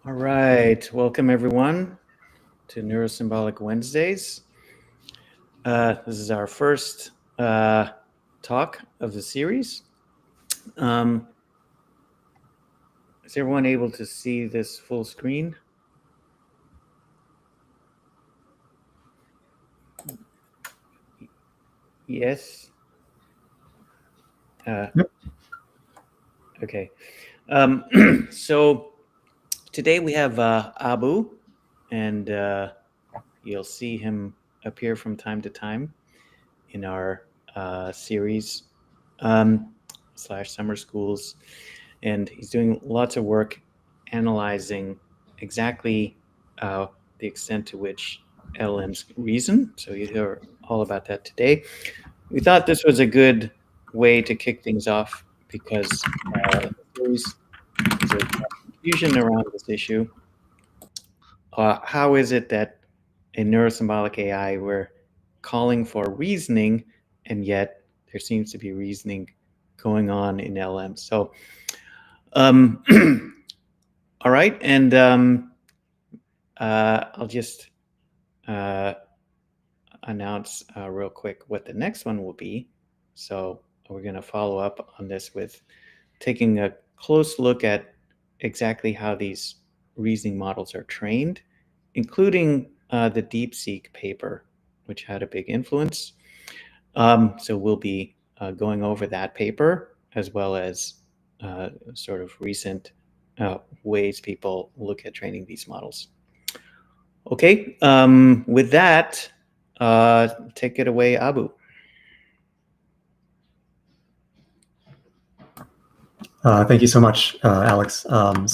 All right, welcome everyone to Neuro-Symbolic Wednesdays. This is our first talk of the series. Is everyone able to see this full screen? Yes? Yep. Okay. So today we have Abu, and you'll see him appear from time to time in our series / summer schools. And he's doing lots of work analyzing exactly the extent to which LLMs reason. So you hear all about that today. We thought this was a good way to kick things off because there's a confusion around this issue. How is it that in neurosymbolic AI we're calling for reasoning, and yet there seems to be reasoning going on in LLMs? So, all right, and I'll just announce real quick what the next one will be. So we're going to follow up on this with taking a close look at exactly how these reasoning models are trained, including the DeepSeek paper, which had a big influence. So we'll be going over that paper as well as sort of recent ways people look at training these models. Okay, with that, take it away, Abu. Thank you so much, Alex. I kind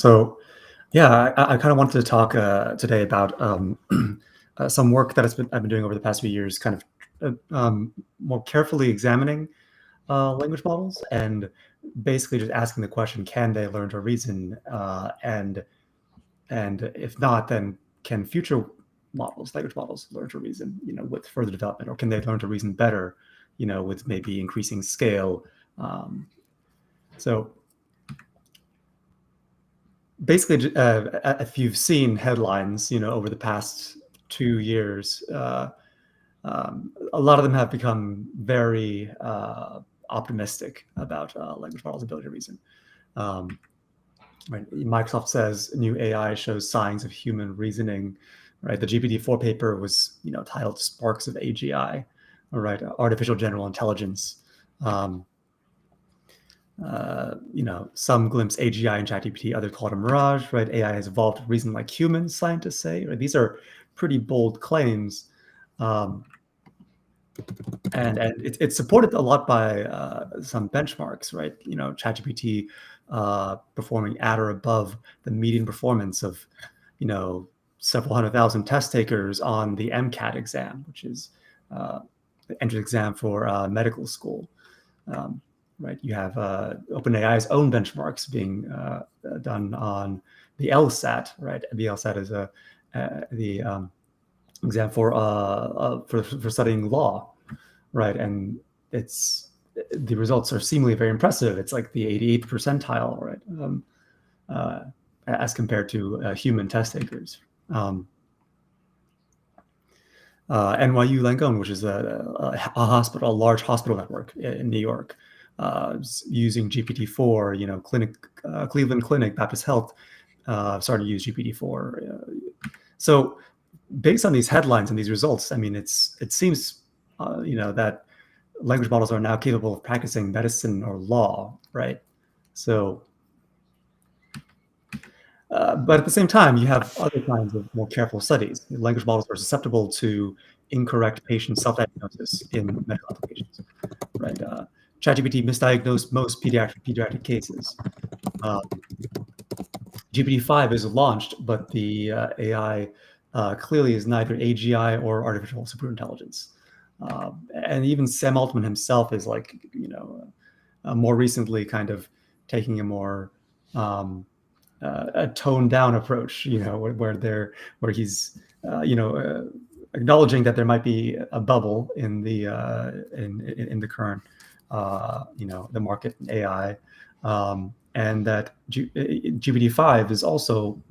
of wanted to talk today about some work that I've been doing over the past few years, kind of more carefully examining language models and basically just asking the question: can they learn to reason? And if not, then can future language models, learn to reason? With further development, or can they learn to reason better? With maybe increasing scale. So basically, if you've seen headlines, over the past 2 years, a lot of them have become very optimistic about language models' ability to reason. Right? Microsoft says new AI shows signs of human reasoning. Right? The GPT-4 paper was, titled "Sparks of AGI," right? Artificial general intelligence. Some glimpse AGI in ChatGPT, others call it a mirage, right? AI has evolved to reason like humans, scientists say. Right? These are pretty bold claims. And it's supported a lot by some benchmarks, right? ChatGPT performing at or above the median performance of, several 100,000 test takers on the MCAT exam, which is the entrance exam for medical school. Right, you have OpenAI's own benchmarks being done on the LSAT. Right, the LSAT is the exam for studying law. Right, and the results are seemingly very impressive. It's like the 88th percentile, right, as compared to human test takers. NYU Langone, which is a large hospital network in New York, using GPT-4. Cleveland Clinic, Baptist Health started to use GPT-4. So based on these headlines and these results, I mean, it seems that language models are now capable of practicing medicine or law, right? So, but at the same time, you have other kinds of more careful studies. Language models are susceptible to incorrect patient self-diagnosis in medical applications, right? ChatGPT misdiagnosed most pediatric cases. GPT-5 is launched, but the AI clearly is neither AGI or artificial superintelligence. And even Sam Altman himself is more recently kind of taking a more a toned down approach, where he's acknowledging that there might be a bubble in the current the market in AI, and that GPT-5 is also,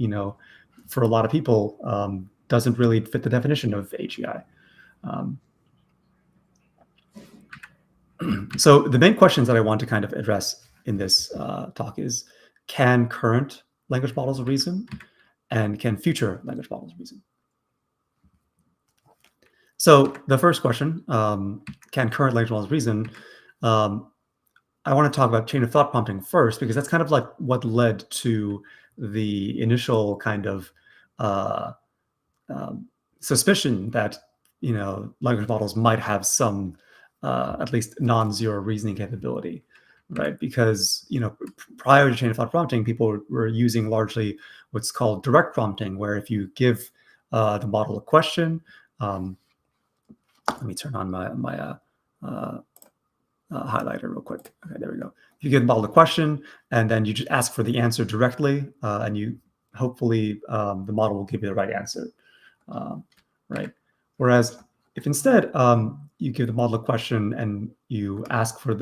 for a lot of people, doesn't really fit the definition of AGI. So the main questions that I want to kind of address in this talk is, can current language models reason, and can future language models reason? So the first question, can current language models reason? I want to talk about chain of thought prompting first, because that's kind of like what led to the initial kind of suspicion that language models might have some at least non-zero reasoning capability, right? Because prior to chain of thought prompting, people were using largely what's called direct prompting, where if you give the model a question, let me turn on my highlighter real quick. Okay, there we go. You give the model a question, and then you just ask for the answer directly, and you hopefully the model will give you the right answer, right? Whereas if instead you give the model a question and you ask for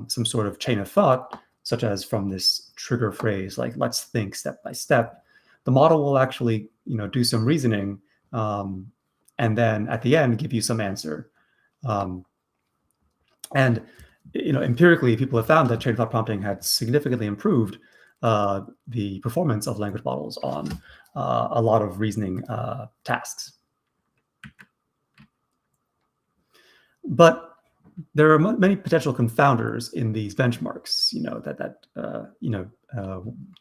some sort of chain of thought, such as from this trigger phrase like "let's think step by step," the model will actually do some reasoning, and then at the end give you some answer. And empirically, people have found that chain of thought prompting had significantly improved the performance of language models on a lot of reasoning tasks. But there are many potential confounders in these benchmarks,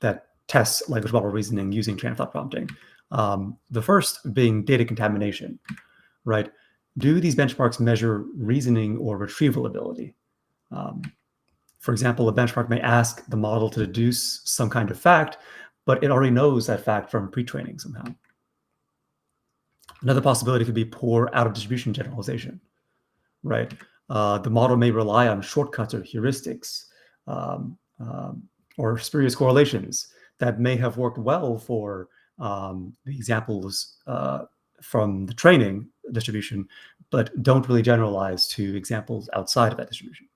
that test language model reasoning using chain of thought prompting. The first being data contamination, right? Do these benchmarks measure reasoning or retrieval ability? For example, a benchmark may ask the model to deduce some kind of fact, but it already knows that fact from pre-training somehow. Another possibility could be poor out-of-distribution generalization, right? The model may rely on shortcuts or heuristics or spurious correlations that may have worked well for the examples from the training distribution, but don't really generalize to examples outside of that distribution.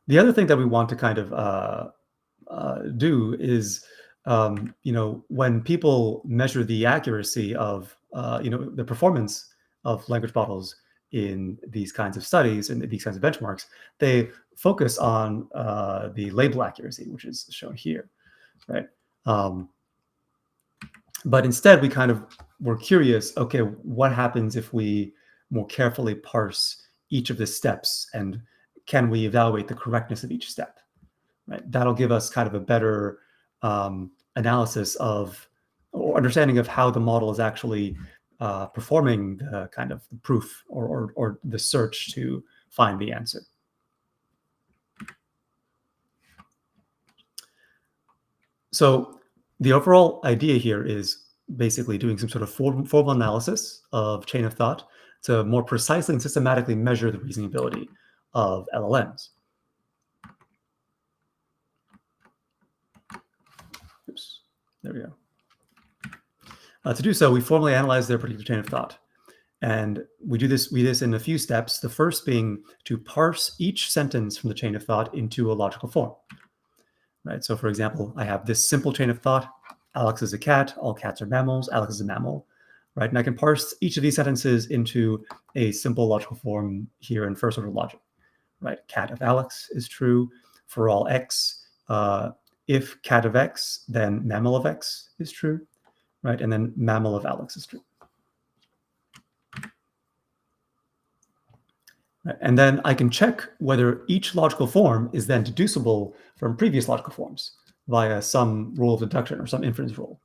The other thing that we want to kind of do is, when people measure the accuracy of, the performance of language models in these kinds of studies and these kinds of benchmarks, they focus on the label accuracy, which is shown here, right? But instead, we kind of were curious, okay, what happens if we more carefully parse each of the steps, and can we evaluate the correctness of each step, right? That'll give us kind of a better analysis of or understanding of how the model is actually performing the kind of proof or the search to find the answer. So the overall idea here is basically doing some sort of formal analysis of chain of thought to more precisely and systematically measure the reasoning ability of LLMs. Oops, there we go. To do so, we formally analyze their particular chain of thought. And we do this in a few steps, the first being to parse each sentence from the chain of thought into a logical form. Right. So for example, I have this simple chain of thought: Alex is a cat, all cats are mammals, Alex is a mammal. Right. And I can parse each of these sentences into a simple logical form here in first order logic. Right. Cat of Alex is true for all x. If cat of x, then mammal of x is true. Right. And then mammal of Alex is true. And then I can check whether each logical form is then deducible from previous logical forms via some rule of deduction or some inference rule,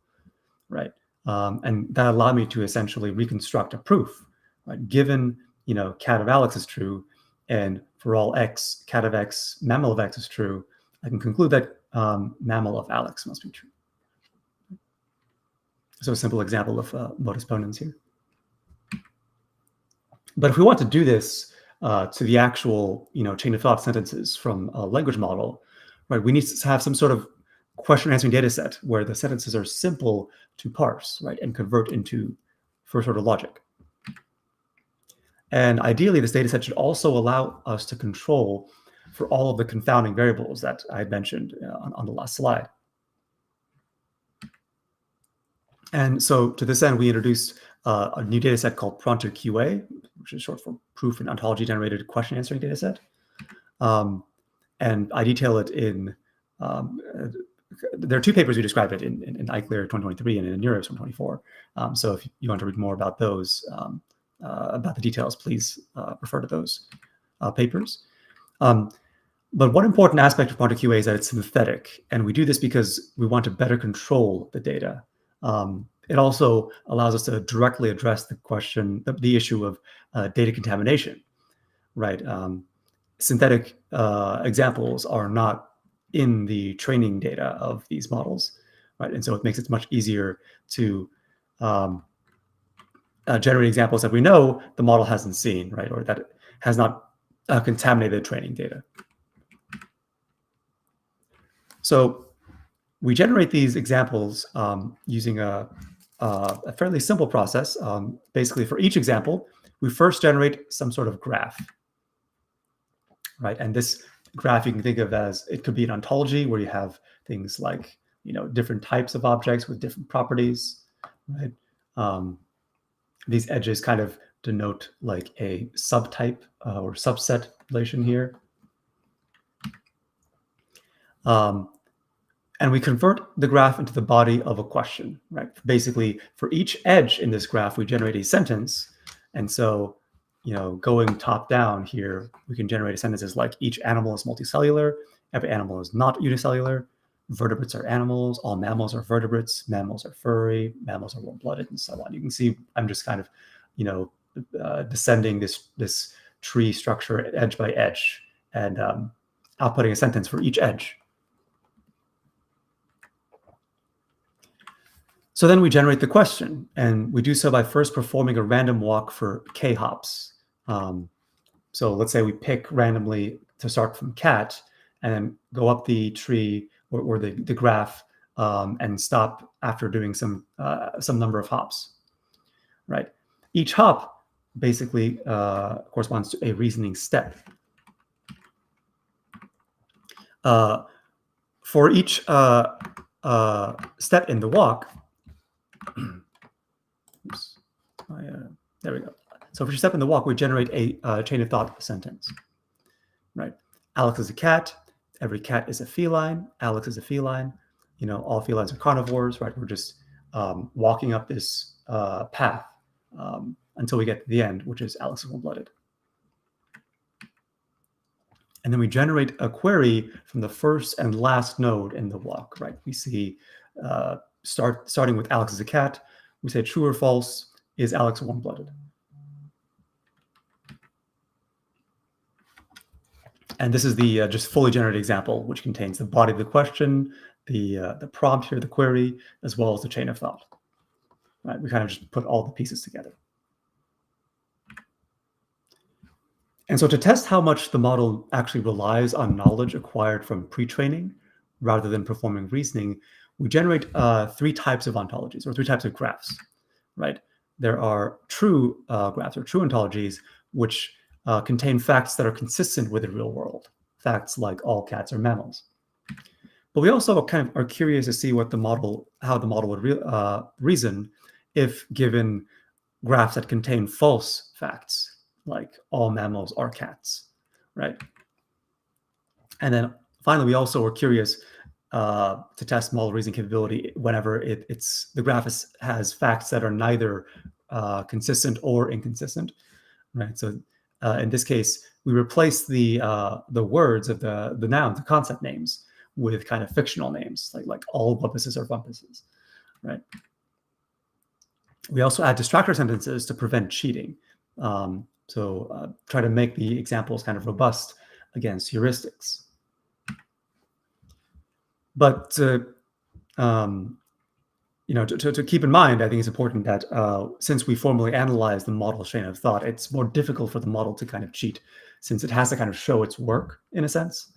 right? And that allowed me to essentially reconstruct a proof, right? Given, cat of Alex is true, and for all x, cat of x, mammal of x is true, I can conclude that mammal of Alex must be true. So a simple example of modus ponens here. But if we want to do this to the actual, chain of thought sentences from a language model, right? We need to have some sort of question answering data set where the sentences are simple to parse, right? And convert into first order logic. And ideally, this data set should also allow us to control for all of the confounding variables that I mentioned on the last slide. And so to this end, we introduced a new data set called Pronto QA, which is short for Proof and Ontology Generated Question Answering Data Set. And I detail it in, there are two papers we describe it in ICLR 2023 and in Neuro 2024. So if you want to read more about those, about the details, please refer to those papers. But one important aspect of Pronto QA is that it's synthetic. And we do this because we want to better control the data. It also allows us to directly address the question, the issue of data contamination, right? Synthetic examples are not in the training data of these models, right? And so it makes it much easier to generate examples that we know the model hasn't seen, right? Or that it has not contaminated training data. So we generate these examples using a fairly simple process. Basically, for each example, we first generate some sort of graph, right? And this graph you can think of as, it could be an ontology where you have things like, different types of objects with different properties, right? These edges kind of denote like a subtype or subset relation here. And we convert the graph into the body of a question, right? Basically, for each edge in this graph, we generate a sentence. And so, going top down here, we can generate sentences like each animal is multicellular, every animal is not unicellular, vertebrates are animals, all mammals are vertebrates, mammals are furry, mammals are warm-blooded, and so on. You can see I'm just kind of, descending this tree structure edge by edge and outputting a sentence for each edge. So then we generate the question, and we do so by first performing a random walk for k hops. So let's say we pick randomly to start from cat and then go up the tree or the graph and stop after doing some number of hops, right? Each hop basically corresponds to a reasoning step. For each step in the walk, oops, there we go. So for each step in the walk, we generate a chain of thought sentence, right? Alex is a cat. Every cat is a feline. Alex is a feline. All felines are carnivores, right? We're just walking up this path until we get to the end, which is Alex is warm-blooded. And then we generate a query from the first and last node in the walk, right? We see starting with Alex is a cat, we say true or false, is Alex warm-blooded? And this is the just fully generated example, which contains the body of the question, the prompt here, the query, as well as the chain of thought. Right? We kind of just put all the pieces together. And so to test how much the model actually relies on knowledge acquired from pre-training rather than performing reasoning, we generate three types of ontologies, or three types of graphs, right? There are true graphs, or true ontologies, which contain facts that are consistent with the real world, facts like all cats are mammals. But we also kind of are curious to see what how the model would reason if given graphs that contain false facts, like all mammals are cats, right? And then finally, we also were curious to test model reasoning capability whenever the graph has facts that are neither consistent or inconsistent, right? So in this case, we replace the words of the nouns, the concept names, with kind of fictional names, like all bumpuses are bumpuses, right? We also add distractor sentences to prevent cheating. Try to make the examples kind of robust against heuristics. But to keep in mind, I think it's important that since we formally analyze the model's chain of thought, it's more difficult for the model to kind of cheat, since it has to kind of show its work in a sense.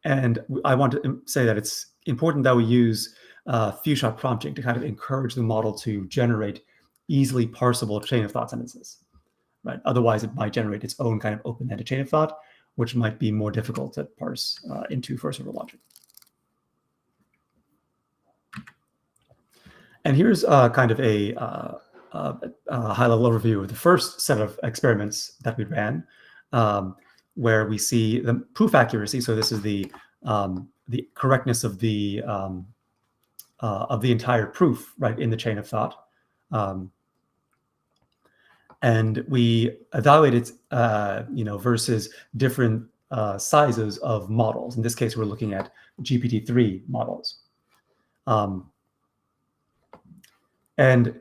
And I want to say that it's important that we use few-shot prompting to kind of encourage the model to generate easily parsable chain of thought sentences, right? Otherwise, it might generate its own kind of open-ended chain of thought, which might be more difficult to parse into first-order logic. And here's kind of a high-level overview of the first set of experiments that we ran, where we see the proof accuracy. So this is the correctness of the entire proof, right, in the chain of thought. And we evaluated, versus different sizes of models. In this case, we're looking at GPT-3 models. And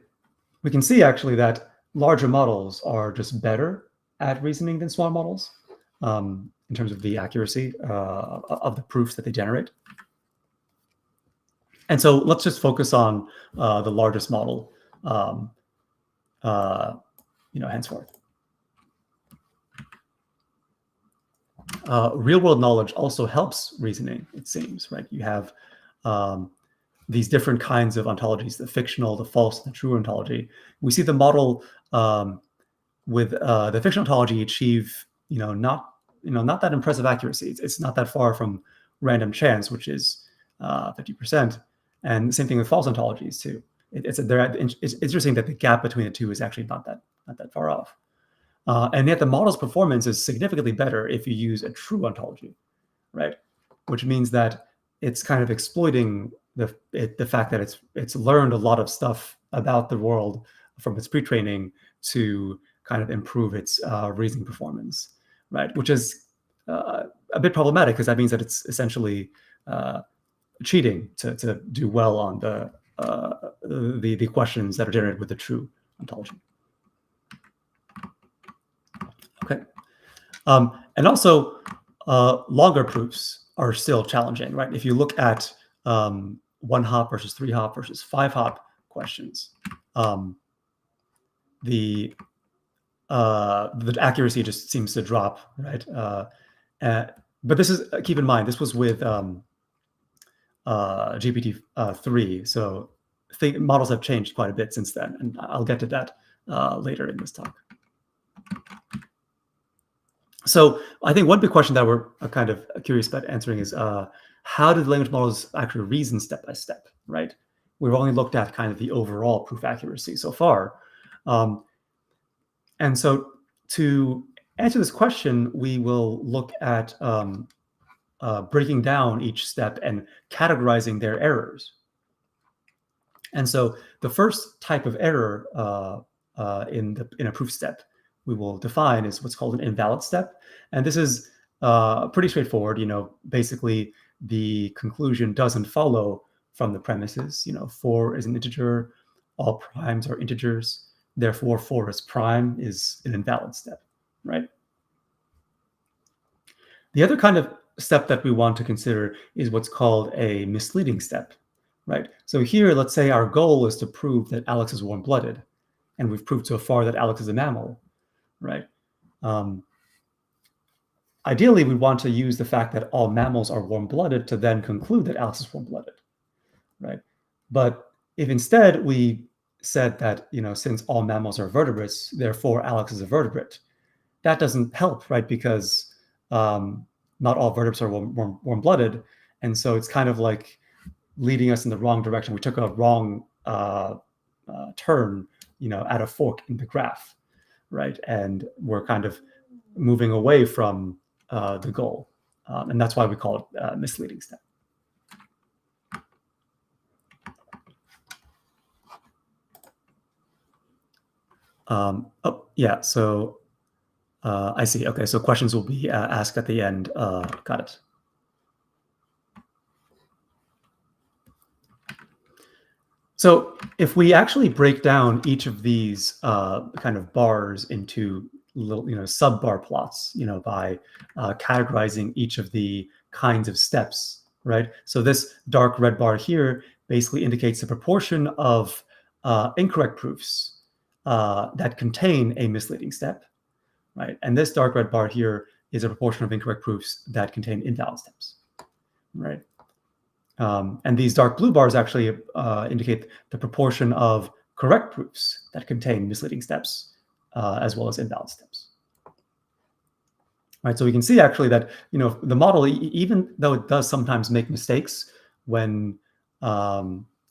we can see actually that larger models are just better at reasoning than small models in terms of the accuracy of the proofs that they generate. And so let's just focus on the largest model, henceforth. Real-world knowledge also helps reasoning, it seems, right? You have these different kinds of ontologies, the fictional, the false, and the true ontology. We see the model with the fictional ontology achieve, not that impressive accuracy. It's not that far from random chance, which is 50%. And the same thing with false ontologies too. It's interesting that the gap between the two is actually not that far off. And yet the model's performance is significantly better if you use a true ontology, right? Which means that it's kind of exploiting the fact that it's learned a lot of stuff about the world from its pre-training to kind of improve its reasoning performance, right? Which is a bit problematic because that means that it's essentially cheating to do well on the questions that are generated with the true ontology. Okay, and also longer proofs are still challenging, right? If you look at 1-hop versus 3-hop versus 5-hop questions, the accuracy just seems to drop, right? But this is, keep in mind, this was with GPT-3, so models have changed quite a bit since then, and I'll get to that later in this talk. So I think one big question that we're kind of curious about answering is how did language models actually reason step by step, right? We've only looked at kind of the overall proof accuracy so far. And so to answer this question, we will look at breaking down each step and categorizing their errors. And so the first type of error in a proof step we will define is what's called an invalid step. And this is pretty straightforward. Basically the conclusion doesn't follow from the premises. 4 is an integer, all primes are integers, therefore 4 is prime is an invalid step, right? The other kind of step that we want to consider is what's called a misleading step, right? So here, let's say our goal is to prove that Alex is warm-blooded, and we've proved so far that Alex is a mammal, right? Ideally, we want to use the fact that all mammals are warm-blooded to then conclude that Alex is warm-blooded, right? But if instead we said that, since all mammals are vertebrates, therefore Alex is a vertebrate, that doesn't help, right? Because not all vertebrates are warm-blooded, and so it's kind of like leading us in the wrong direction. We took a wrong turn, at a fork in the graph, right? And we're kind of moving away from the goal. And that's why we call it a misleading step. So I see. Okay, so questions will be asked at the end. Got it. So if we actually break down each of these kind of bars into little, sub-bar plots, by categorizing each of the kinds of steps, right? So this dark red bar here basically indicates the proportion of incorrect proofs that contain a misleading step, right? And this dark red bar here is a proportion of incorrect proofs that contain invalid steps, right? And these dark blue bars actually indicate the proportion of correct proofs that contain misleading steps, as well as invalid steps. right? So we can see actually that, the model, even though it does sometimes make mistakes when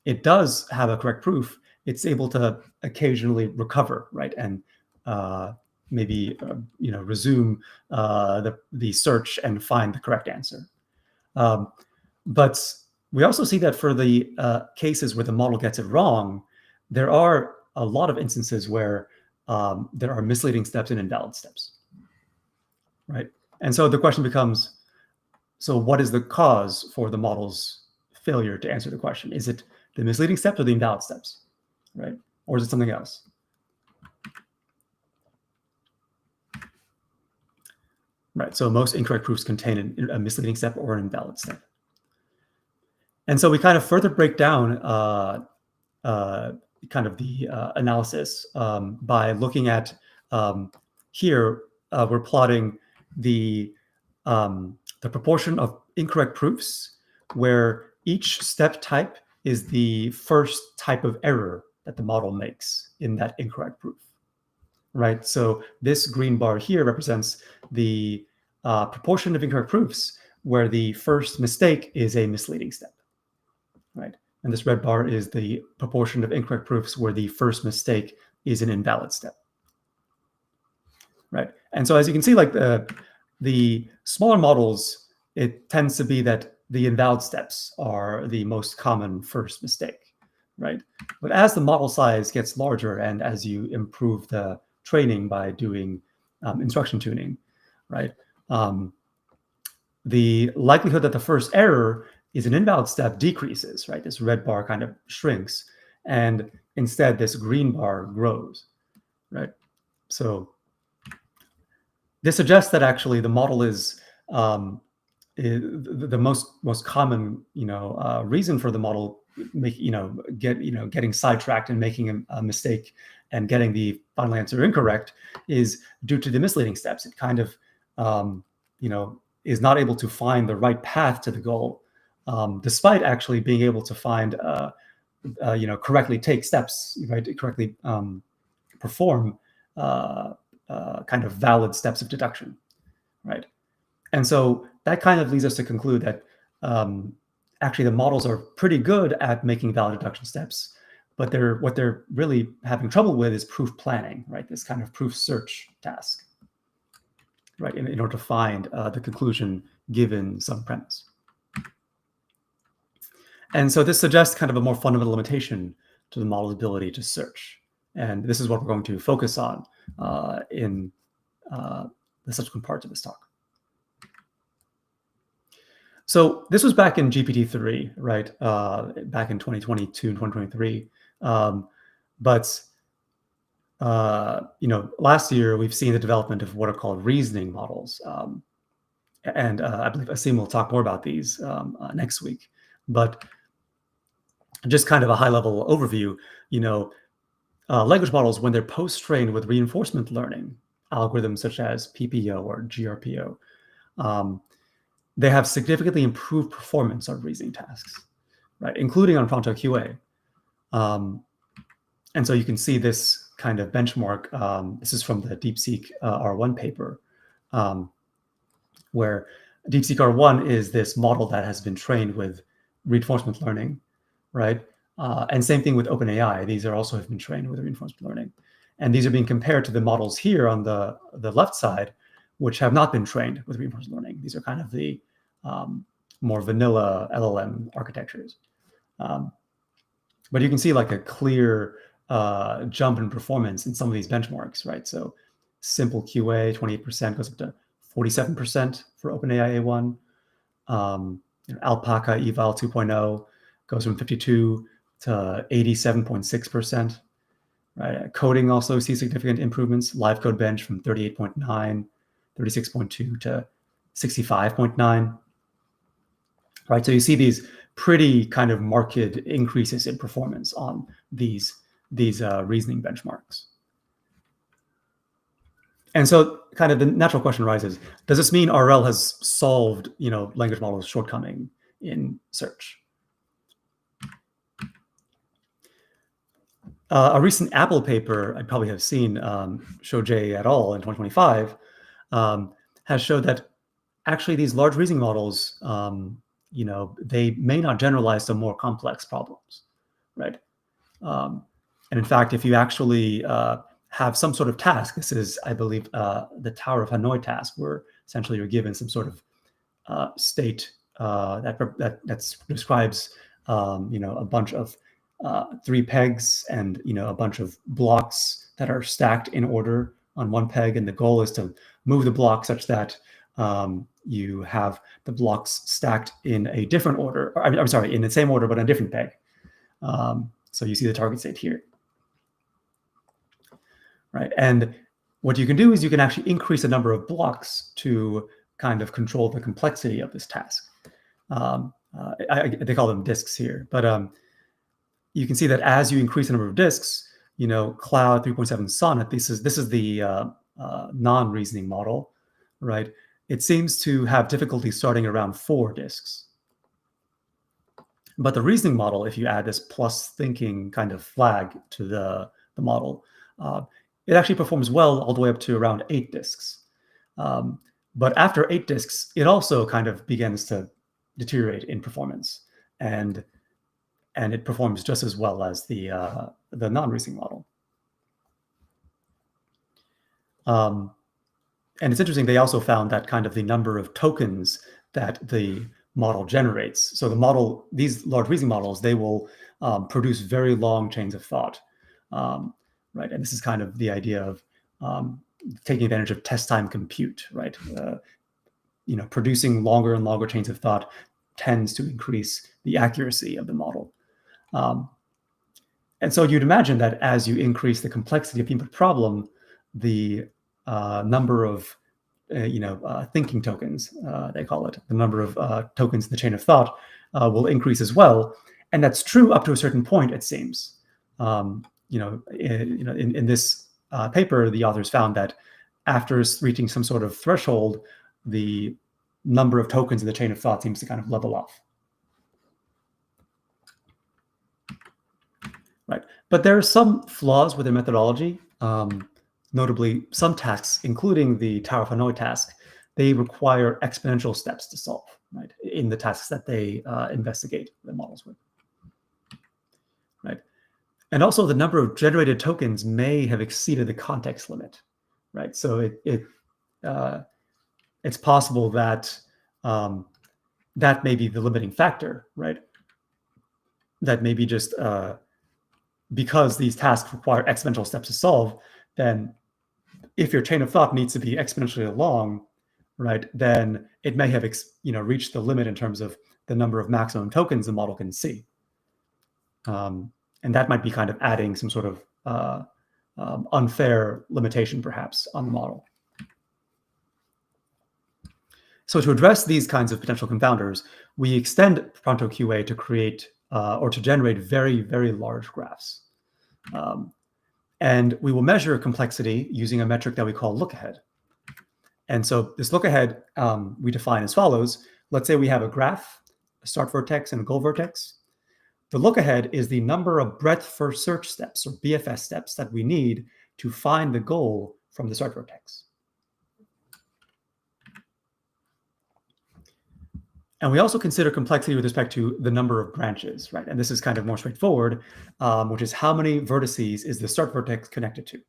it does have a correct proof, it's able to occasionally recover, right? And maybe, resume the search and find the correct answer. But we also see that for the cases where the model gets it wrong, there are a lot of instances where there are misleading steps and invalid steps, right? And so the question becomes, so what is the cause for the model's failure to answer the question? Is it the misleading steps or the invalid steps, right? Or is it something else? Right, so most incorrect proofs contain a misleading step or an invalid step. And so we kind of further break down kind of the analysis by looking at here we're plotting the proportion of incorrect proofs where each step type is the first type of error that the model makes in that incorrect proof, right? So this green bar here represents the proportion of incorrect proofs where the first mistake is a misleading step, right? And this red bar is the proportion of incorrect proofs where the first mistake is an invalid step, right? And so as you can see, like the smaller models, it tends to be that the invalid steps are the most common first mistake, right? But as the model size gets larger and as you improve the training by doing instruction tuning, right? The likelihood that the first error is an invalid step decreases, right? This red bar kind of shrinks, and instead this green bar grows, right? So this suggests that actually the model is the most common, reason for the model getting sidetracked and making a mistake and getting the final answer incorrect is due to the misleading steps. It kind of, is not able to find the right path to the goal, despite actually being able to find, correctly take steps, right? Correctly perform kind of valid steps of deduction, right? And so that kind of leads us to conclude that actually the models are pretty good at making valid deduction steps, but what they're really having trouble with is proof planning, right? This kind of proof search task, right? In order to find the conclusion given some premise. And so this suggests kind of a more fundamental limitation to the model's ability to search. And this is what we're going to focus on in the subsequent parts of this talk. So this was back in GPT-3, right? Back in 2022 and 2023. But last year we've seen the development of what are called reasoning models. And I believe Asim will talk more about these next week. But just kind of a high-level overview, language models, when they're post-trained with reinforcement learning algorithms such as PPO or GRPO, they have significantly improved performance on reasoning tasks, right, including on Pronto QA. And so you can see this kind of benchmark. This is from the DeepSeek R1 paper, where DeepSeek R1 is this model that has been trained with reinforcement learning, right? And same thing with OpenAI. These are also have been trained with reinforcement learning. And these are being compared to the models here on the left side, which have not been trained with reinforcement learning. These are kind of the more vanilla LLM architectures. But you can see like a clear jump in performance in some of these benchmarks, right? So simple QA, 28% goes up to 47% for OpenAI A1. Alpaca Eval 2.0 goes from 52 to 87.6%. Right? Coding also sees significant improvements. Live code bench from 38.9, 36.2 to 65.9. Right, so you see these pretty kind of marked increases in performance on these reasoning benchmarks. And so kind of the natural question arises, does this mean RL has solved, language models' shortcoming in search? A recent Apple paper I probably have seen, Shojay et al. In 2025, has showed that actually these large reasoning models, they may not generalize to more complex problems, right? And in fact, if you actually have some sort of task, this is, I believe, the Tower of Hanoi task, where essentially you're given some sort of state that describes, a bunch of 3 pegs and a bunch of blocks that are stacked in order on one peg, and the goal is to move the block such that you have the blocks stacked in a different order. I'm sorry, in the same order but on a different peg. So you see the target state here, right? And what you can do is you can actually increase the number of blocks to kind of control the complexity of this task. They call them disks here, but you can see that as you increase the number of disks, Cloud 3.7 Sonnet, this is the non-reasoning model, right? It seems to have difficulty starting around 4 disks. But the reasoning model, if you add this plus thinking kind of flag to the model, it actually performs well all the way up to around 8 disks. But after 8 disks, it also kind of begins to deteriorate in performance, and it performs just as well as the non-reasoning model. And it's interesting, they also found that kind of the number of tokens that the model generates. So these large reasoning models, they will produce very long chains of thought, right? And this is kind of the idea of taking advantage of test time compute, right? Producing longer and longer chains of thought tends to increase the accuracy of the model. And so you'd imagine that as you increase the complexity of the input problem, the number of thinking tokens, they call it, the number of tokens in the chain of thought will increase as well. And that's true up to a certain point, it seems. In this paper, the authors found that after reaching some sort of threshold, the number of tokens in the chain of thought seems to kind of level off. Right. But there are some flaws with their methodology. Notably, some tasks, including the Tower of Hanoi task, they require exponential steps to solve, right, in the tasks that they investigate the models with. Right. And also the number of generated tokens may have exceeded the context limit, right? So it's possible that that may be the limiting factor, right? That maybe just because these tasks require exponential steps to solve, then if your chain of thought needs to be exponentially long, right, then it may have reached the limit in terms of the number of maximum tokens the model can see. And that might be kind of adding some sort of unfair limitation, perhaps, on the model. So to address these kinds of potential confounders, we extend Pronto QA to create or to generate very, very large graphs. And we will measure complexity using a metric that we call look ahead. And so this look ahead we define as follows. Let's say we have a graph, a start vertex and a goal vertex. The look ahead is the number of breadth first search steps, or BFS steps, that we need to find the goal from the start vertex. And we also consider complexity with respect to the number of branches, right? And this is kind of more straightforward, which is how many vertices is the start vertex connected to?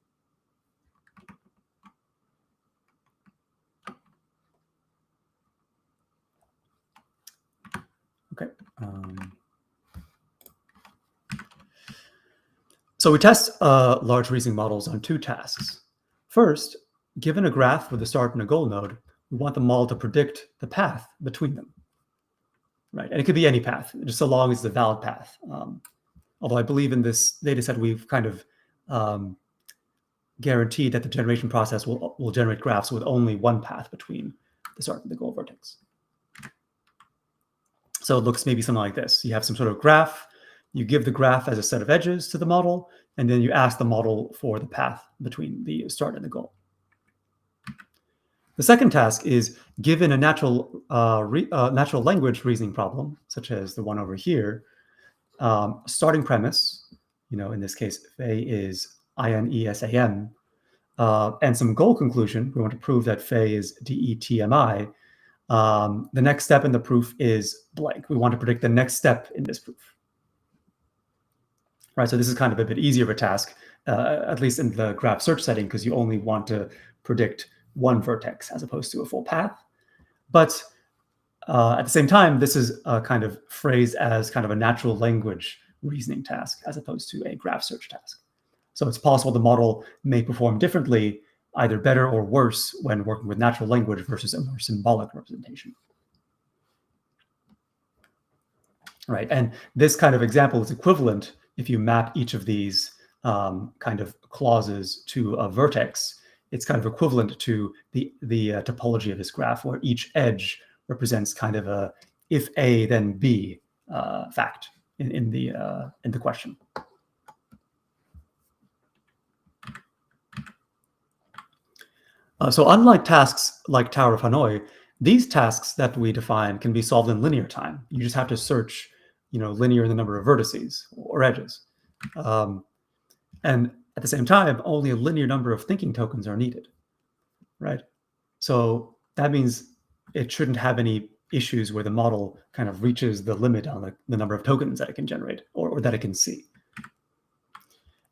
Okay. So we test large reasoning models on 2 tasks. First, given a graph with a start and a goal node, we want the model to predict the path between them. Right, and it could be any path, just so long as it's a valid path. Although I believe in this data set, we've kind of guaranteed that the generation process will generate graphs with only one path between the start and the goal vertex. So it looks maybe something like this. You have some sort of graph, you give the graph as a set of edges to the model, and then you ask the model for the path between the start and the goal. The second task is, given a natural language reasoning problem, such as the one over here, starting premise, in this case, A is INESAM, and some goal conclusion. We want to prove that phi is DETMI. The next step in the proof is blank. We want to predict the next step in this proof. Right, so this is kind of a bit easier of a task, at least in the graph search setting, because you only want to predict one vertex as opposed to a full path. But at the same time, this is kind of phrased as kind of a natural language reasoning task as opposed to a graph search task. So it's possible the model may perform differently, either better or worse, when working with natural language versus a more symbolic representation. Right, and this kind of example is equivalent if you map each of these kind of clauses to a vertex. It's kind of equivalent to the topology of this graph, where each edge represents kind of a if A then B fact in the question. So unlike tasks like Tower of Hanoi, these tasks that we define can be solved in linear time. You just have to search, linear in the number of vertices or edges. And at the same time, only a linear number of thinking tokens are needed, right? So that means it shouldn't have any issues where the model kind of reaches the limit on the number of tokens that it can generate or that it can see.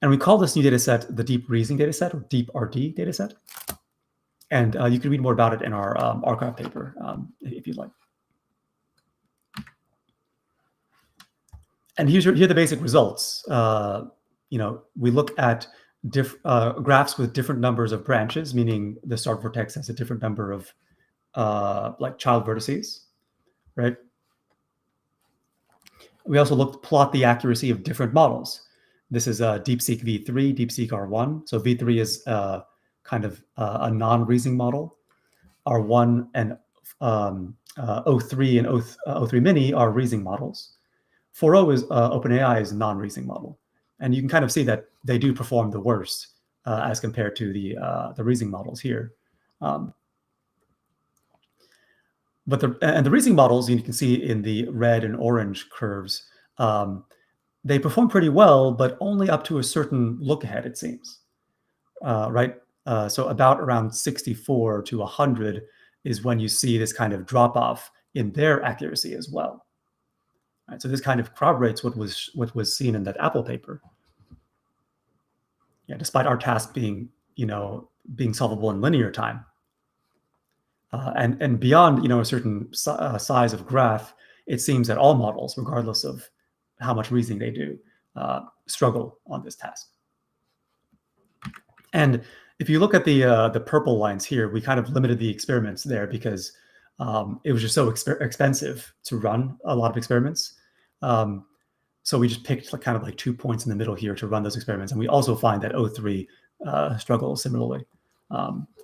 And we call this new data set the deep reasoning data set, or deep RD data set. And you can read more about it in our archive paper if you'd like. And here are the basic results. We look at graphs with different numbers of branches, meaning the start vertex has a different number of like child vertices, right? We also plot the accuracy of different models. This is DeepSeek V3, DeepSeek R1. So V3 is kind of a non-reasoning model. R1 and O3 and O3 Mini are reasoning models. 4.0 is OpenAI's non-reasoning model. And you can kind of see that they do perform the worst as compared to the reasoning models here. But the reasoning models, you can see in the red and orange curves, they perform pretty well, but only up to a certain look ahead, it seems, right? So about around 64 to 100 is when you see this kind of drop off in their accuracy as well. Right, so this kind of corroborates what was seen in that Apple paper. Yeah, despite our task being solvable in linear time, and beyond a certain size of graph, it seems that all models, regardless of how much reasoning they do, struggle on this task. And if you look at the purple lines here, we kind of limited the experiments there because it was just so expensive to run a lot of experiments. So we just picked kind of like 2 points in the middle here to run those experiments. And we also find that O3 struggles similarly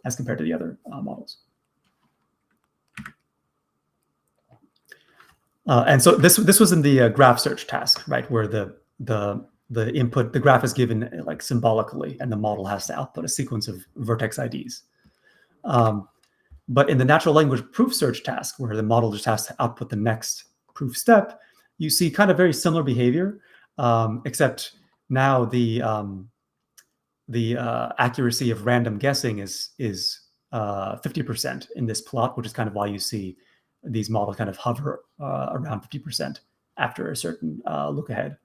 as compared to the other models. And so this was in the graph search task, right, where the input, the graph is given like symbolically, and the model has to output a sequence of vertex IDs. But in the natural language proof search task, where the model just has to output the next proof step, you see kind of very similar behavior, except now the accuracy of random guessing is 50% in this plot, which is kind of why you see these models kind of hover around 50% after a certain look ahead,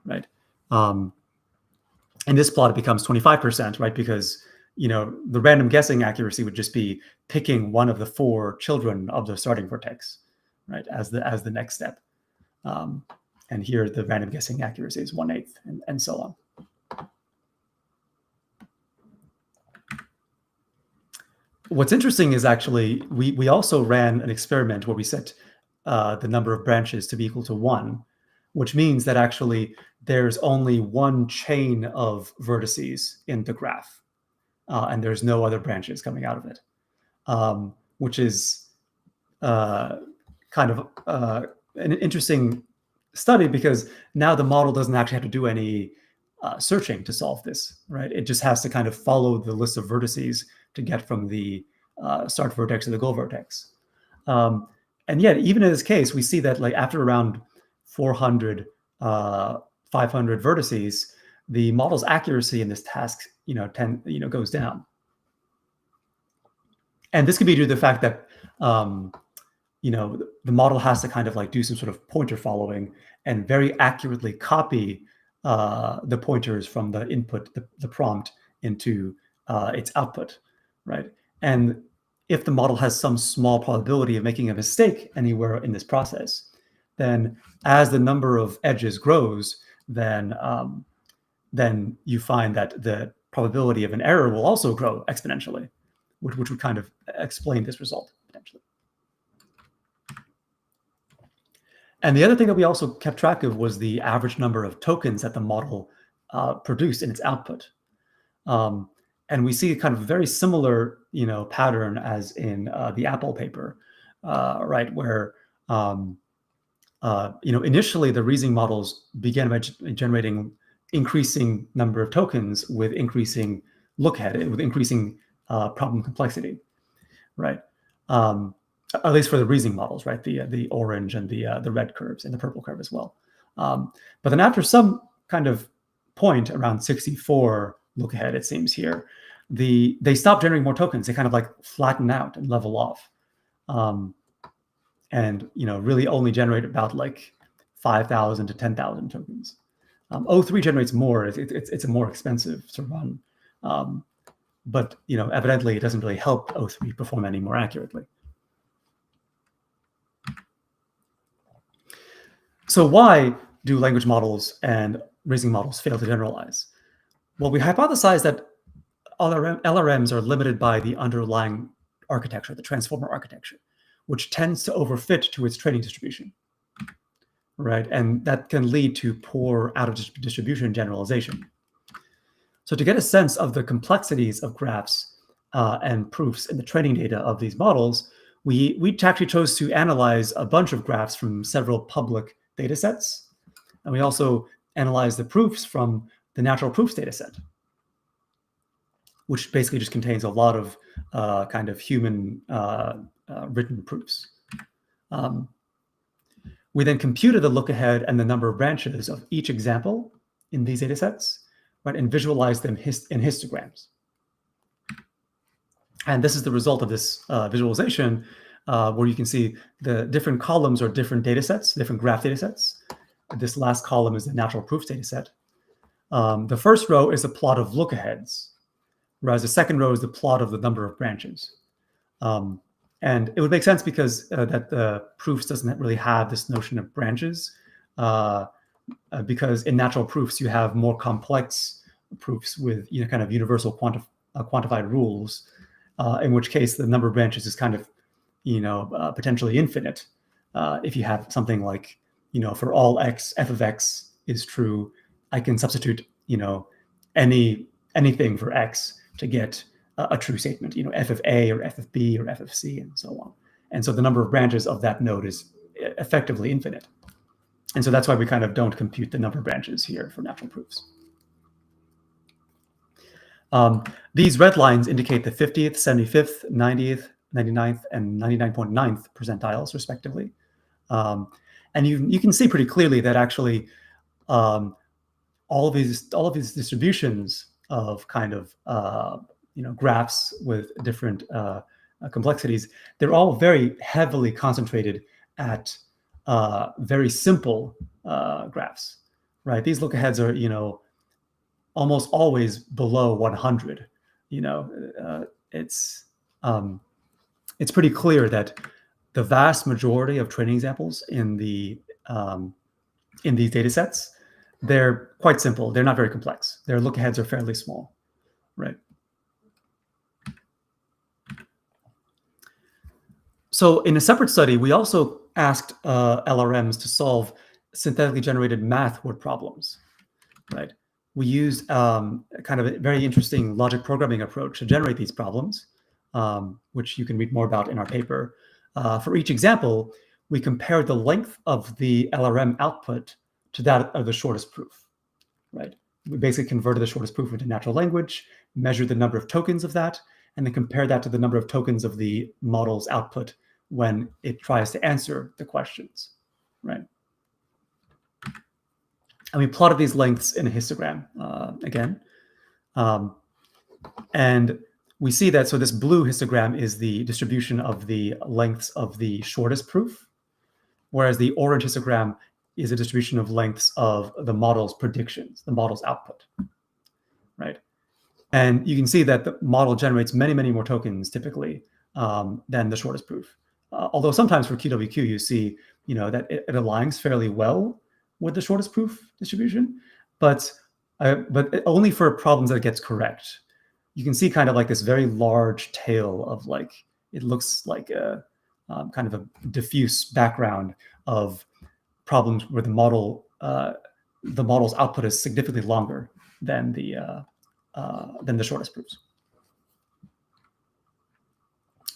right? In this plot, it becomes 25%, right? Because the random guessing accuracy would just be picking one of the 4 children of the starting vertex, right, as the next step. And here the random guessing accuracy is 1/8, and so on. What's interesting is actually we also ran an experiment where we set the number of branches to be equal to 1, which means that actually there's only one chain of vertices in the graph, and there's no other branches coming out of it, which is kind of an interesting study, because now the model doesn't actually have to do any searching to solve this, right? It just has to kind of follow the list of vertices to get from the start vertex to the goal vertex. And yet, even in this case, we see that like after around 400, 500 vertices, the model's accuracy in this task, goes down. And this could be due to the fact that, the model has to kind of like do some sort of pointer following and very accurately copy the pointers from the input, the prompt, into its output, right? And if the model has some small probability of making a mistake anywhere in this process, then as the number of edges grows, then you find that the probability of an error will also grow exponentially, which would kind of explain this result potentially. And the other thing that we also kept track of was the average number of tokens that the model produced in its output. And we see a kind of very similar, pattern as in the Apple paper, right? Where, initially the reasoning models began by generating increasing number of tokens with increasing with increasing problem complexity, right? At least for the reasoning models, right? The orange and the red curves and the purple curve as well. But then after some kind of point around 64 look ahead, it seems here, they stop generating more tokens. They kind of like flatten out and level off, and really only generate about like 5,000 to 10,000 tokens. O3 generates more. It's a more expensive to run, but evidently it doesn't really help O3 perform any more accurately. So why do language models and reasoning models fail to generalize? Well, we hypothesize that LLMs are limited by the underlying architecture, the transformer architecture, which tends to overfit to its training distribution, right? And that can lead to poor out-of-distribution generalization. So to get a sense of the complexities of graphs and proofs in the training data of these models, we actually chose to analyze a bunch of graphs from several public data sets. And we also analyzed the proofs from the natural proofs data set, which basically just contains a lot of kind of human written proofs. We then computed the look ahead and the number of branches of each example in these data sets, right, and visualized them in histograms. And this is the result of this visualization, where you can see the different columns are different data sets, different graph data sets. This last column is the natural proofs data set. The first row is a plot of look aheads, whereas the second row is the plot of the number of branches. And it would make sense because that the proofs doesn't really have this notion of branches, because in natural proofs you have more complex proofs with kind of universal quantified rules, in which case the number of branches is kind of potentially infinite. If you have something like for all x, f of x is true, I can substitute anything for x to get a true statement, f of a or f of b or f of c and so on. And so the number of branches of that node is effectively infinite. And so that's why we kind of don't compute the number of branches here for natural proofs. These red lines indicate the 50th, 75th, 90th, 99th, and 99.9th percentiles, respectively. And you can see pretty clearly that actually all of these distributions of kind of graphs with different complexities, they're all very heavily concentrated at very simple graphs, right? These look aheads are almost always below 100. It's pretty clear that the vast majority of training examples in these data sets, they're quite simple. They're not very complex. Their look aheads are fairly small, right? So in a separate study, we also asked LLMs to solve synthetically generated math word problems, right? We used kind of a very interesting logic programming approach to generate these problems, which you can read more about in our paper. For each example, we compared the length of the LLM output to that of the shortest proof, right? We basically converted the shortest proof into natural language, measured the number of tokens of that, and then compared that to the number of tokens of the model's output when it tries to answer the questions, right? And we plotted these lengths in a histogram again. And we see that, so this blue histogram is the distribution of the lengths of the shortest proof, whereas the orange histogram is a distribution of lengths of the model's predictions, the model's output, right? And you can see that the model generates many, many more tokens typically than the shortest proof. Although sometimes for QWQ, you see, that it aligns fairly well with the shortest proof distribution, but only for problems that it gets correct. You can see kind of like this very large tail of it looks like a kind of a diffuse background of problems where the model's output is significantly longer than the shortest proofs.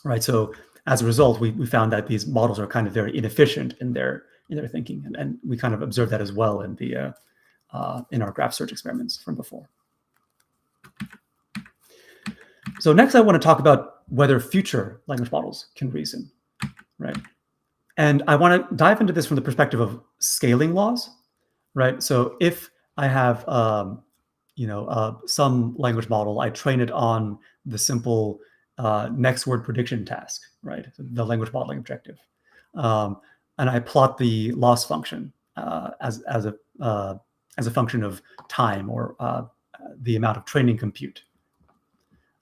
Right. So as a result, we found that these models are kind of very inefficient in their thinking, and we kind of observed that as well in in our graph search experiments from before. So next, I want to talk about whether future language models can reason, right? And I want to dive into this from the perspective of scaling laws, right? So if I have, some language model, I train it on the simple next word prediction task, right? The language modeling objective, and I plot the loss function as a function of time or the amount of training compute.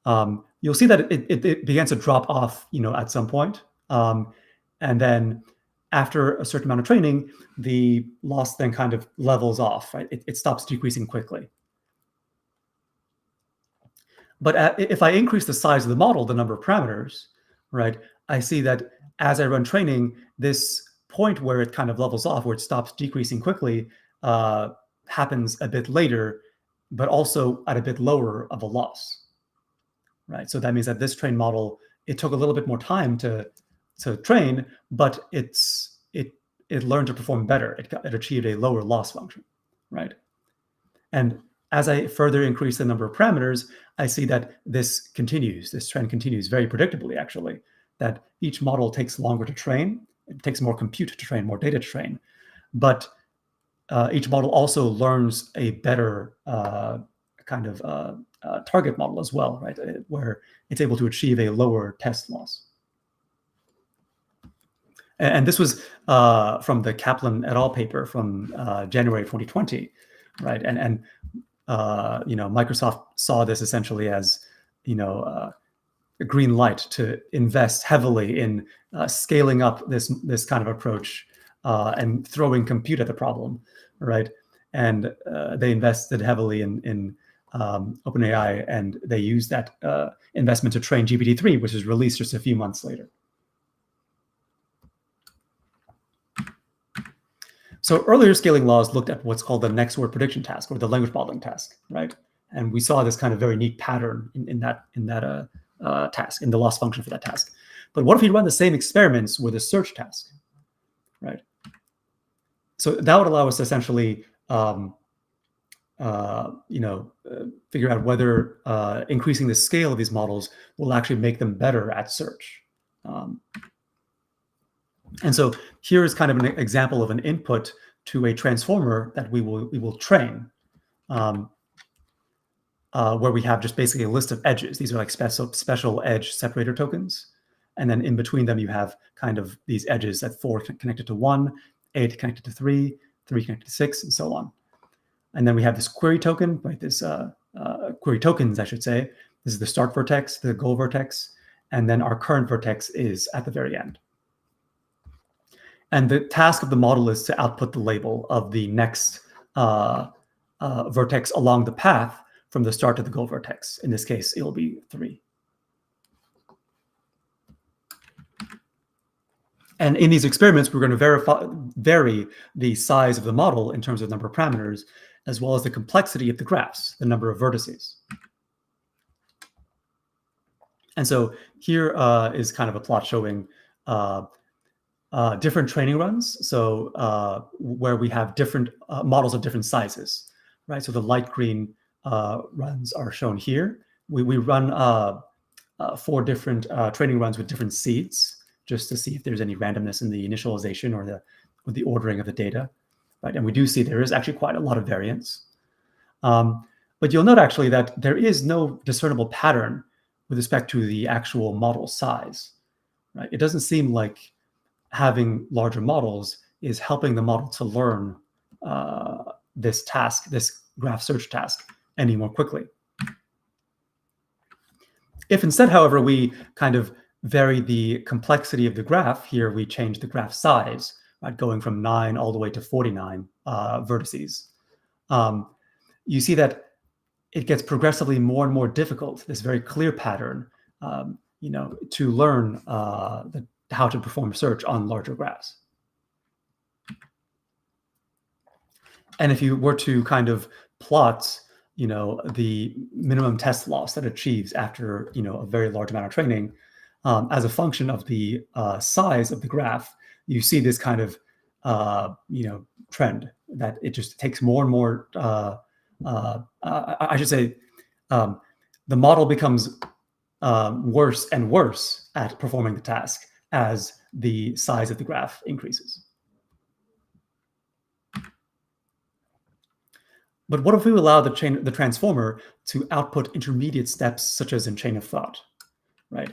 You'll see that it begins to drop off, at some point. And then after a certain amount of training, the loss then kind of levels off, right? It stops decreasing quickly. But if I increase the size of the model, the number of parameters, right, I see that as I run training, this point where it kind of levels off, where it stops decreasing quickly, happens a bit later, but also at a bit lower of a loss. Right, so that means that this trained model, it took a little bit more time to train, but it learned to perform better. It achieved a lower loss function, right? And as I further increase the number of parameters, I see that this trend continues very predictably, actually, that each model takes longer to train. It takes more compute to train, more data to train, but each model also learns a better kind of target model as well, right? Where it's able to achieve a lower test loss. And this was from the Kaplan et al. Paper from January 2020, right? And Microsoft saw this essentially as a green light to invest heavily in scaling up this kind of approach and throwing compute at the problem, right? And they invested heavily in OpenAI, and they used that investment to train GPT-3, which was released just a few months later. So earlier scaling laws looked at what's called the next word prediction task, or the language modeling task, right? And we saw this kind of very neat pattern in that task, in the loss function for that task. But what if we run the same experiments with a search task, right? So that would allow us to essentially figure out whether increasing the scale of these models will actually make them better at search. And so here is kind of an example of an input to a transformer that we will train, where we have just basically a list of edges. These are like special edge separator tokens. And then in between them, you have kind of these edges that 4 connected to 1, 8 connected to 3, 3 connected to 6, and so on. And then we have this query token, right? This query tokens, I should say. This is the start vertex, the goal vertex, and then our current vertex is at the very end. And the task of the model is to output the label of the next vertex along the path from the start to the goal vertex. In this case, it will be 3. And in these experiments, we're going to vary the size of the model in terms of number of parameters, as well as the complexity of the graphs, the number of vertices. And so here is kind of a plot showing different training runs. So where we have different models of different sizes, right? So the light green runs are shown here. We run 4 different training runs with different seeds, just to see if there's any randomness in the initialization or the ordering of the data. right? And we do see there is actually quite a lot of variance. But you'll note actually that there is no discernible pattern with respect to the actual model size, right? It doesn't seem like having larger models is helping the model to learn this task, this graph search task, any more quickly. If instead, however, we kind of vary the complexity of the graph, here we change the graph size, right, going from 9 all the way to 49 vertices, you see that it gets progressively more and more difficult, this very clear pattern, to learn how to perform search on larger graphs. And if you were to kind of plot, the minimum test loss that it achieves after, a very large amount of training, as a function of the size of the graph, you see this kind of, trend that it just takes more and more. I should say, the model becomes worse and worse at performing the task as the size of the graph increases. But what if we allow the transformer to output intermediate steps, such as in chain of thought, right?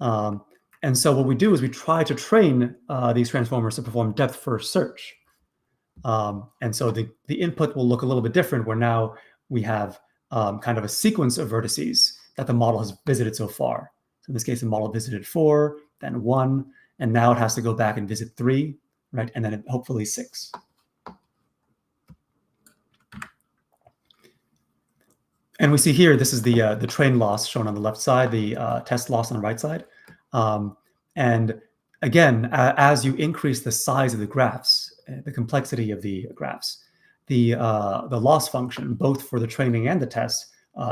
And so what we do is we try to train these transformers to perform depth-first search. And so the input will look a little bit different, where now we have kind of a sequence of vertices that the model has visited so far. So in this case, the model visited 4, then 1, and now it has to go back and visit 3, right? And then hopefully 6. And we see here, this is the train loss shown on the left side, the test loss on the right side. And again, as you increase the size of the graphs, the complexity of the graphs, the loss function, both for the training and the test,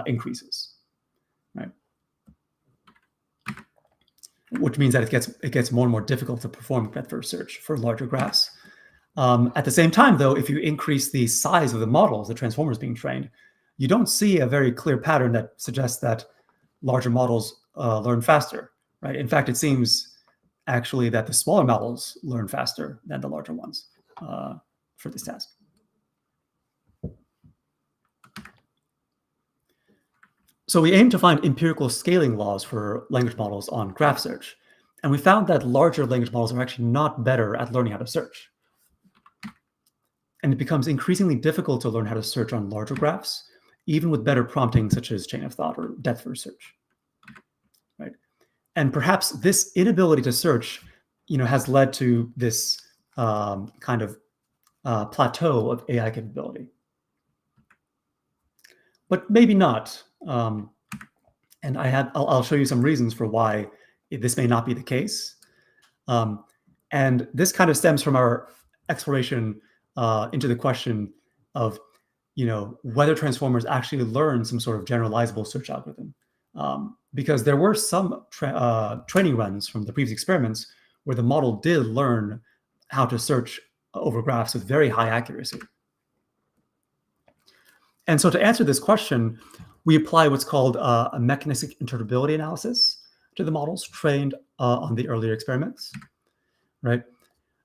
increases, right? Which means that it gets more and more difficult to perform depth-first search for larger graphs. At the same time, though, if you increase the size of the models, the transformers being trained, you don't see a very clear pattern that suggests that larger models learn faster, right? In fact, it seems actually that the smaller models learn faster than the larger ones for this task. So we aim to find empirical scaling laws for language models on graph search. And we found that larger language models are actually not better at learning how to search. And it becomes increasingly difficult to learn how to search on larger graphs, even with better prompting, such as chain of thought or depth-first search, right? And perhaps this inability to search, has led to this kind of plateau of AI capability. But maybe not. And I'll show you some reasons for why this may not be the case. And this kind of stems from our exploration into the question of whether transformers actually learn some sort of generalizable search algorithm. Because there were some training runs from the previous experiments where the model did learn how to search over graphs with very high accuracy. And so to answer this question, we apply what's called a mechanistic interpretability analysis to the models trained on the earlier experiments, right?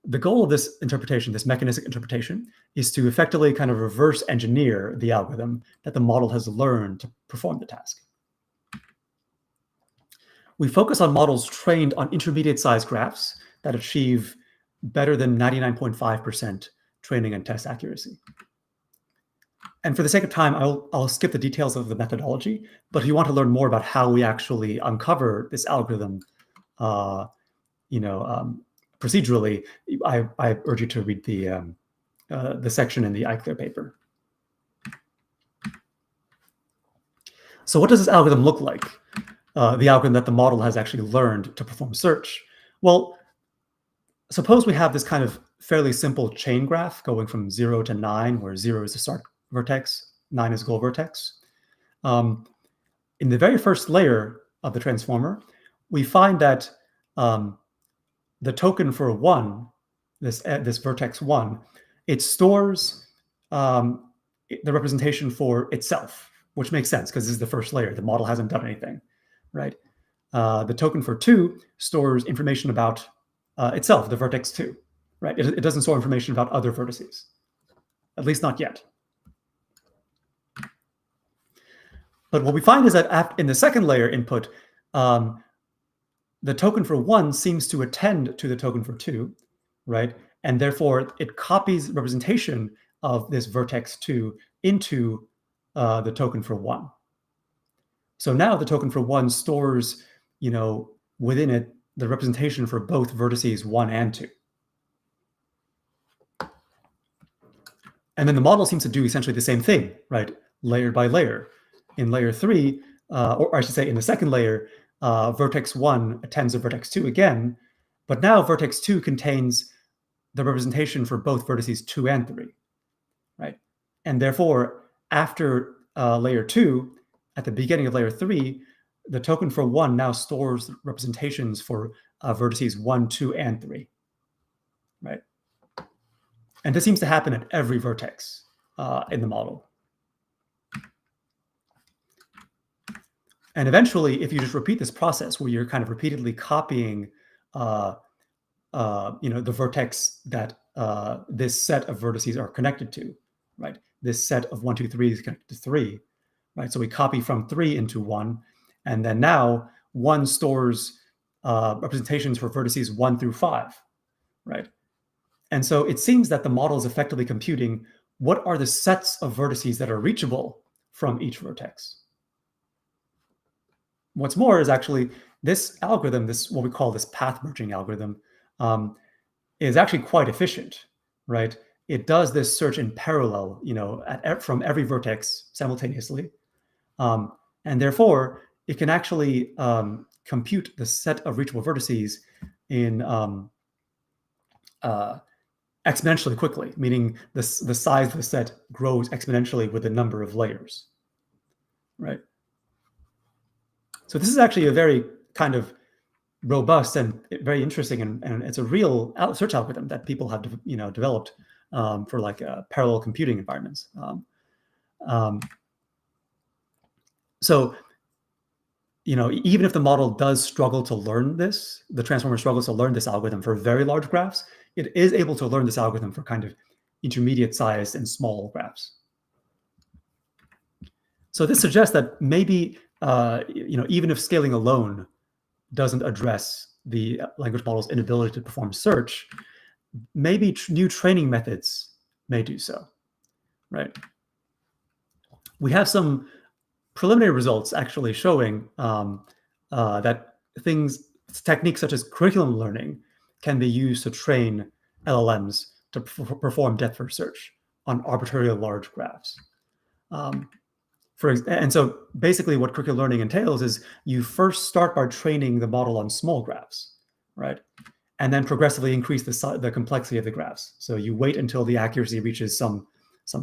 The goal of this interpretation, this mechanistic interpretation, is to effectively kind of reverse engineer the algorithm that the model has learned to perform the task. We focus on models trained on intermediate size graphs that achieve better than 99.5% training and test accuracy. And for the sake of time, I'll skip the details of the methodology, but if you want to learn more about how we actually uncover this algorithm, procedurally, I urge you to read the section in the iClear paper. So what does this algorithm look like? The algorithm that the model has actually learned to perform search. Well, suppose we have this kind of fairly simple chain graph going from 0 to 9, where 0 is the start vertex, 9 is goal vertex. In the very first layer of the transformer, we find that the token for 1, this vertex 1, it stores the representation for itself, which makes sense because this is the first layer. The model hasn't done anything, right? The token for 2 stores information about itself, the vertex 2, right? It doesn't store information about other vertices. at least not yet. But what we find is that in the second layer input, the token for 1 seems to attend to the token for 2, right? And therefore, it copies representation of this vertex 2 into the token for 1. So now the token for 1 stores, within it, the representation for both vertices 1 and 2. And then the model seems to do essentially the same thing, right? Layer by layer. In layer 3, or I should say in the second layer, vertex 1 attends to vertex 2 again, but now vertex 2 contains the representation for both vertices 2 and 3, right? And therefore, after layer 2, at the beginning of layer 3, the token for 1 now stores representations for vertices 1, 2, and 3, right? And this seems to happen at every vertex in the model. And eventually, if you just repeat this process where you're kind of repeatedly copying, the vertex that this set of vertices are connected to, right? This set of 1, 2, 3 is connected to 3, right? So we copy from 3 into 1, and then now 1 stores representations for vertices 1 through 5, right? And so it seems that the model is effectively computing what are the sets of vertices that are reachable from each vertex. What's more is actually this algorithm, what we call this path merging algorithm, is actually quite efficient, right? It does this search in parallel, from every vertex simultaneously. And therefore, it can actually compute the set of reachable vertices in exponentially quickly, meaning the size of the set grows exponentially with the number of layers, right? So this is actually a very kind of robust and very interesting, and it's a real search algorithm that people have developed for like parallel computing environments. So even if the model does struggle to learn this, the transformer struggles to learn this algorithm for very large graphs, it is able to learn this algorithm for kind of intermediate sized and small graphs. So this suggests that maybe even if scaling alone doesn't address the language model's inability to perform search, maybe new training methods may do so, right? We have some preliminary results actually showing that techniques such as curriculum learning can be used to train LLMs to perform depth-first search on arbitrarily large graphs. And so basically what curriculum learning entails is you first start by training the model on small graphs, right? And then progressively increase the complexity of the graphs. So you wait until the accuracy reaches some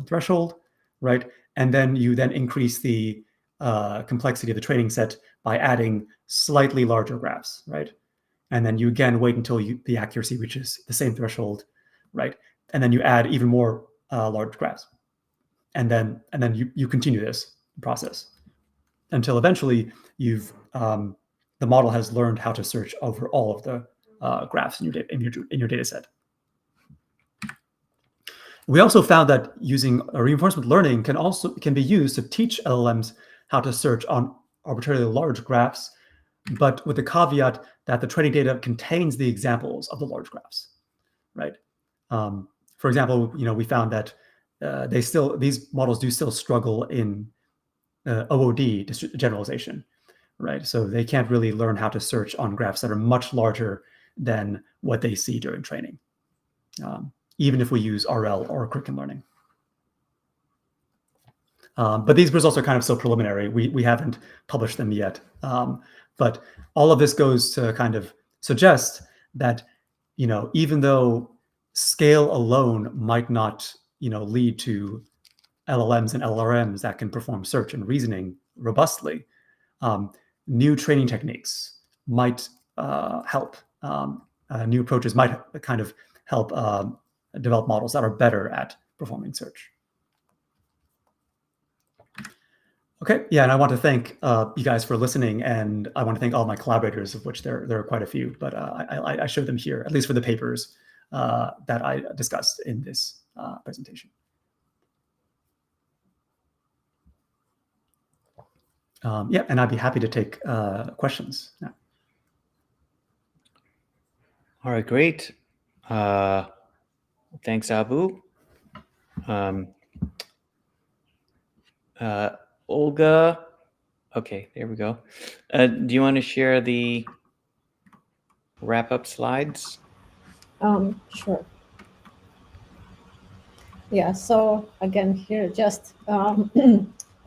threshold, right? And then you increase the complexity of the training set by adding slightly larger graphs, right? And then you again wait until the accuracy reaches the same threshold, right? And then you add even more large graphs. And then you continue this process until eventually the model has learned how to search over all of the graphs in your data set. We also found that using reinforcement learning can be used to teach LLMs how to search on arbitrarily large graphs, but with the caveat that the training data contains the examples of the large graphs, right? For example, we found that these models do still struggle in OOD generalization, right? So they can't really learn how to search on graphs that are much larger than what they see during training, even if we use RL or curriculum learning. But these results are kind of so preliminary. We haven't published them yet. But all of this goes to kind of suggest that, even though scale alone might not, lead to LLMs and LRMs that can perform search and reasoning robustly, new training techniques might help. New approaches might kind of help develop models that are better at performing search. Okay, yeah, and I want to thank you guys for listening, and I want to thank all my collaborators, of which there are quite a few, but I showed them here, at least for the papers that I discussed in this presentation. Yeah, and I'd be happy to take questions. Yeah. All right, great. Thanks, Abu. Um, Olga. Okay, there we go. Do you want to share the wrap-up slides? Sure. Yeah, so again, here just a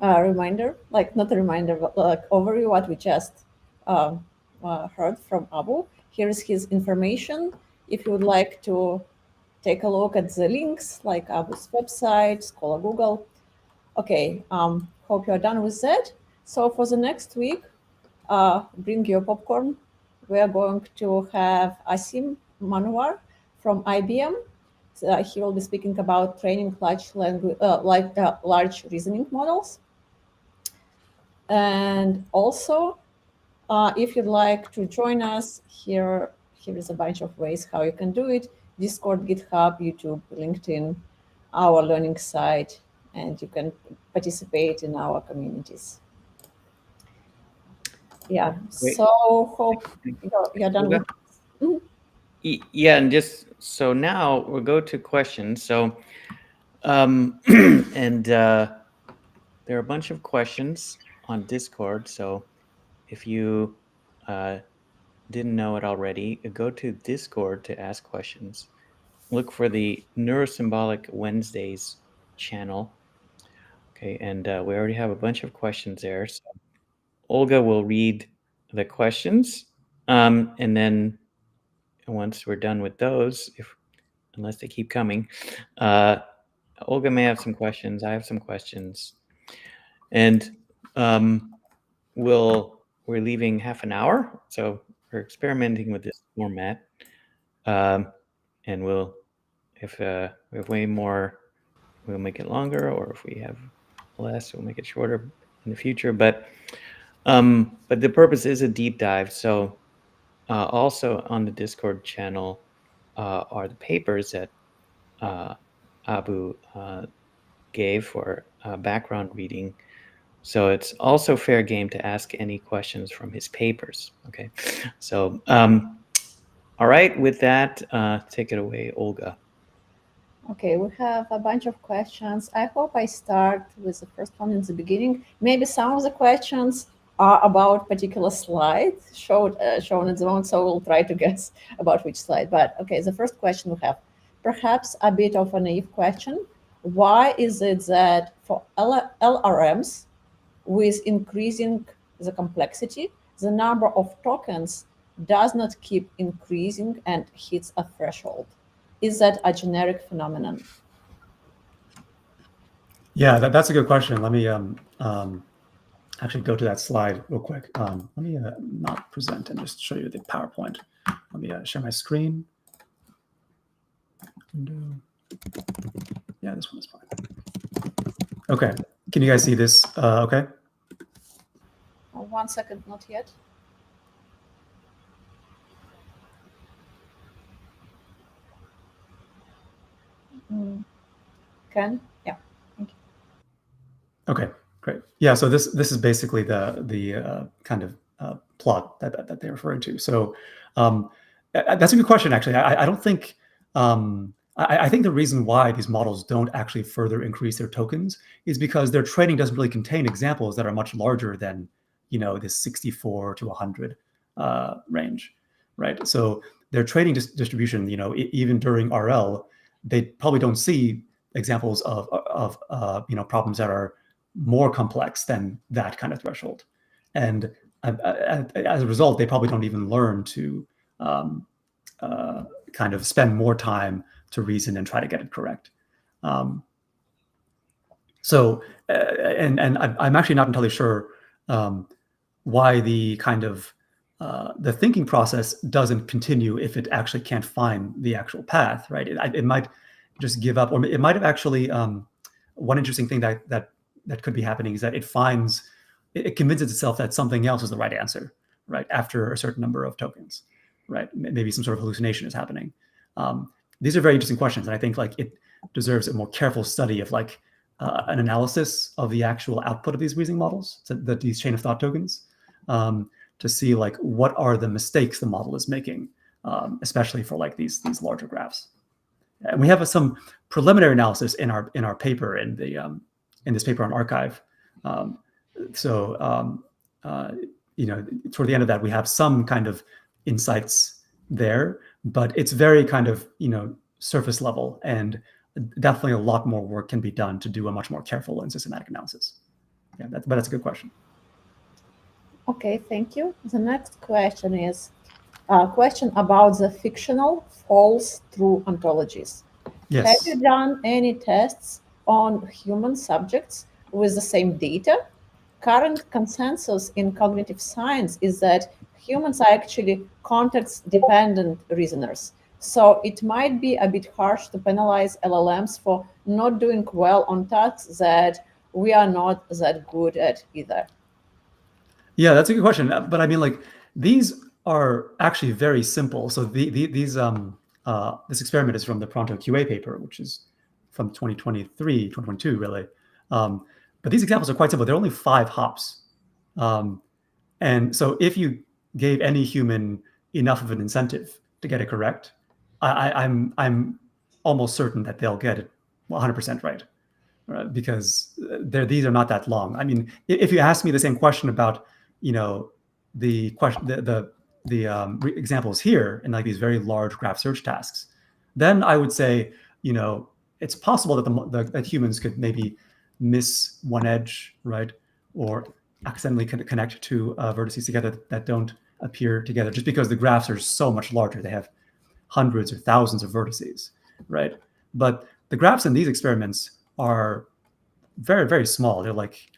reminder, like not a reminder, but like overview what we just heard from Abu. Here is his information. If you would like to take a look at the links, like Abu's website, Scholar Google. Okay, hope you are done with that. So for the next week, bring your popcorn. We are going to have Asim Manwar from IBM. He will be speaking about training large reasoning models. And also, if you'd like to join us, here is a bunch of ways how you can do it: Discord, GitHub, YouTube, LinkedIn, our learning site, and you can participate in our communities. Yeah, Great. so hope you're done with. Mhm. Yeah, and just so now we'll go to questions. So, and there are a bunch of questions on Discord. So, if you didn't know it already, go to Discord to ask questions. Look for the Neuro-Symbolic Wednesdays channel. Okay, and we already have a bunch of questions there. So Olga will read the questions, and then once we're done with those, unless they keep coming, Olga may have some questions. I have some questions, and we're leaving half an hour, so we're experimenting with this format, and if we have way more, we'll make it longer, or if we have less, we'll make it shorter in the future. But the purpose is a deep dive. So also on the Discord channel are the papers that Abu gave for background reading. So it's also fair game to ask any questions from his papers. Okay, so all right, with that, take it away, Olga. Okay, we have a bunch of questions. I hope I start with the first one in the beginning. Maybe some of the questions are about particular slide shown at the moment, so we'll try to guess about which slide. But okay, the first question we have, perhaps a bit of a naive question. Why is it that for LRMs, with increasing the complexity, the number of tokens does not keep increasing and hits a threshold? Is that a generic phenomenon? Yeah, that's a good question. Let me actually go to that slide real quick. Let me not present and just show you the PowerPoint. Let me share my screen. Window. Yeah, this one is fine. Okay, can you guys see this? Okay. 1 second, not yet. Can? Yeah. Thank you. Okay, great. Yeah, so this is basically the kind of plot that they're referring to. So that's a good question, actually. I don't think I think the reason why these models don't actually further increase their tokens is because their training doesn't really contain examples that are much larger than this 64 to 100 range, right? So their training distribution, even during RL, they probably don't see examples of problems that are more complex than that kind of threshold, and as a result, they probably don't even learn to kind of spend more time to reason and try to get it correct. So, and I'm actually not entirely sure why the kind of the thinking process doesn't continue if it actually can't find the actual path, right? It might just give up, or it might have actually. One interesting thing that could be happening is that it convinces itself that something else is the right answer, right? After a certain number of tokens, right? Maybe some sort of hallucination is happening. These are very interesting questions, and I think it deserves a more careful study of an analysis of the actual output of these reasoning models, these chain of thought tokens, to see like what are the mistakes the model is making, especially for like these larger graphs. And we have some preliminary analysis in our paper in this paper on arXiv. Toward the end of that, we have some kind of insights there, but it's very kind of surface level, and definitely a lot more work can be done to do a much more careful and systematic analysis. Yeah, but that's a good question. Okay, thank you. The next question is a question about the fictional false-true ontologies. Yes. Have you done any tests on human subjects with the same data? Current consensus in cognitive science is that humans are actually context-dependent reasoners. So it might be a bit harsh to penalize LLMs for not doing well on tasks that we are not that good at either. Yeah, that's a good question. But I mean, like, these are actually very simple. So this experiment is from the Pronto QA paper, which is from 2023, 2022, really. But these examples are quite simple. They're only 5 hops. And so if you gave any human enough of an incentive to get it correct, I'm almost certain that they'll get it 100% right, because these are not that long. I mean, if you ask me the same question about the examples here in like these very large graph search tasks, then I would say it's possible that that humans could maybe miss one edge, right, or accidentally connect two vertices together that don't appear together, just because the graphs are so much larger. They have hundreds or thousands of vertices, right? But the graphs in these experiments are very, very small. They're like,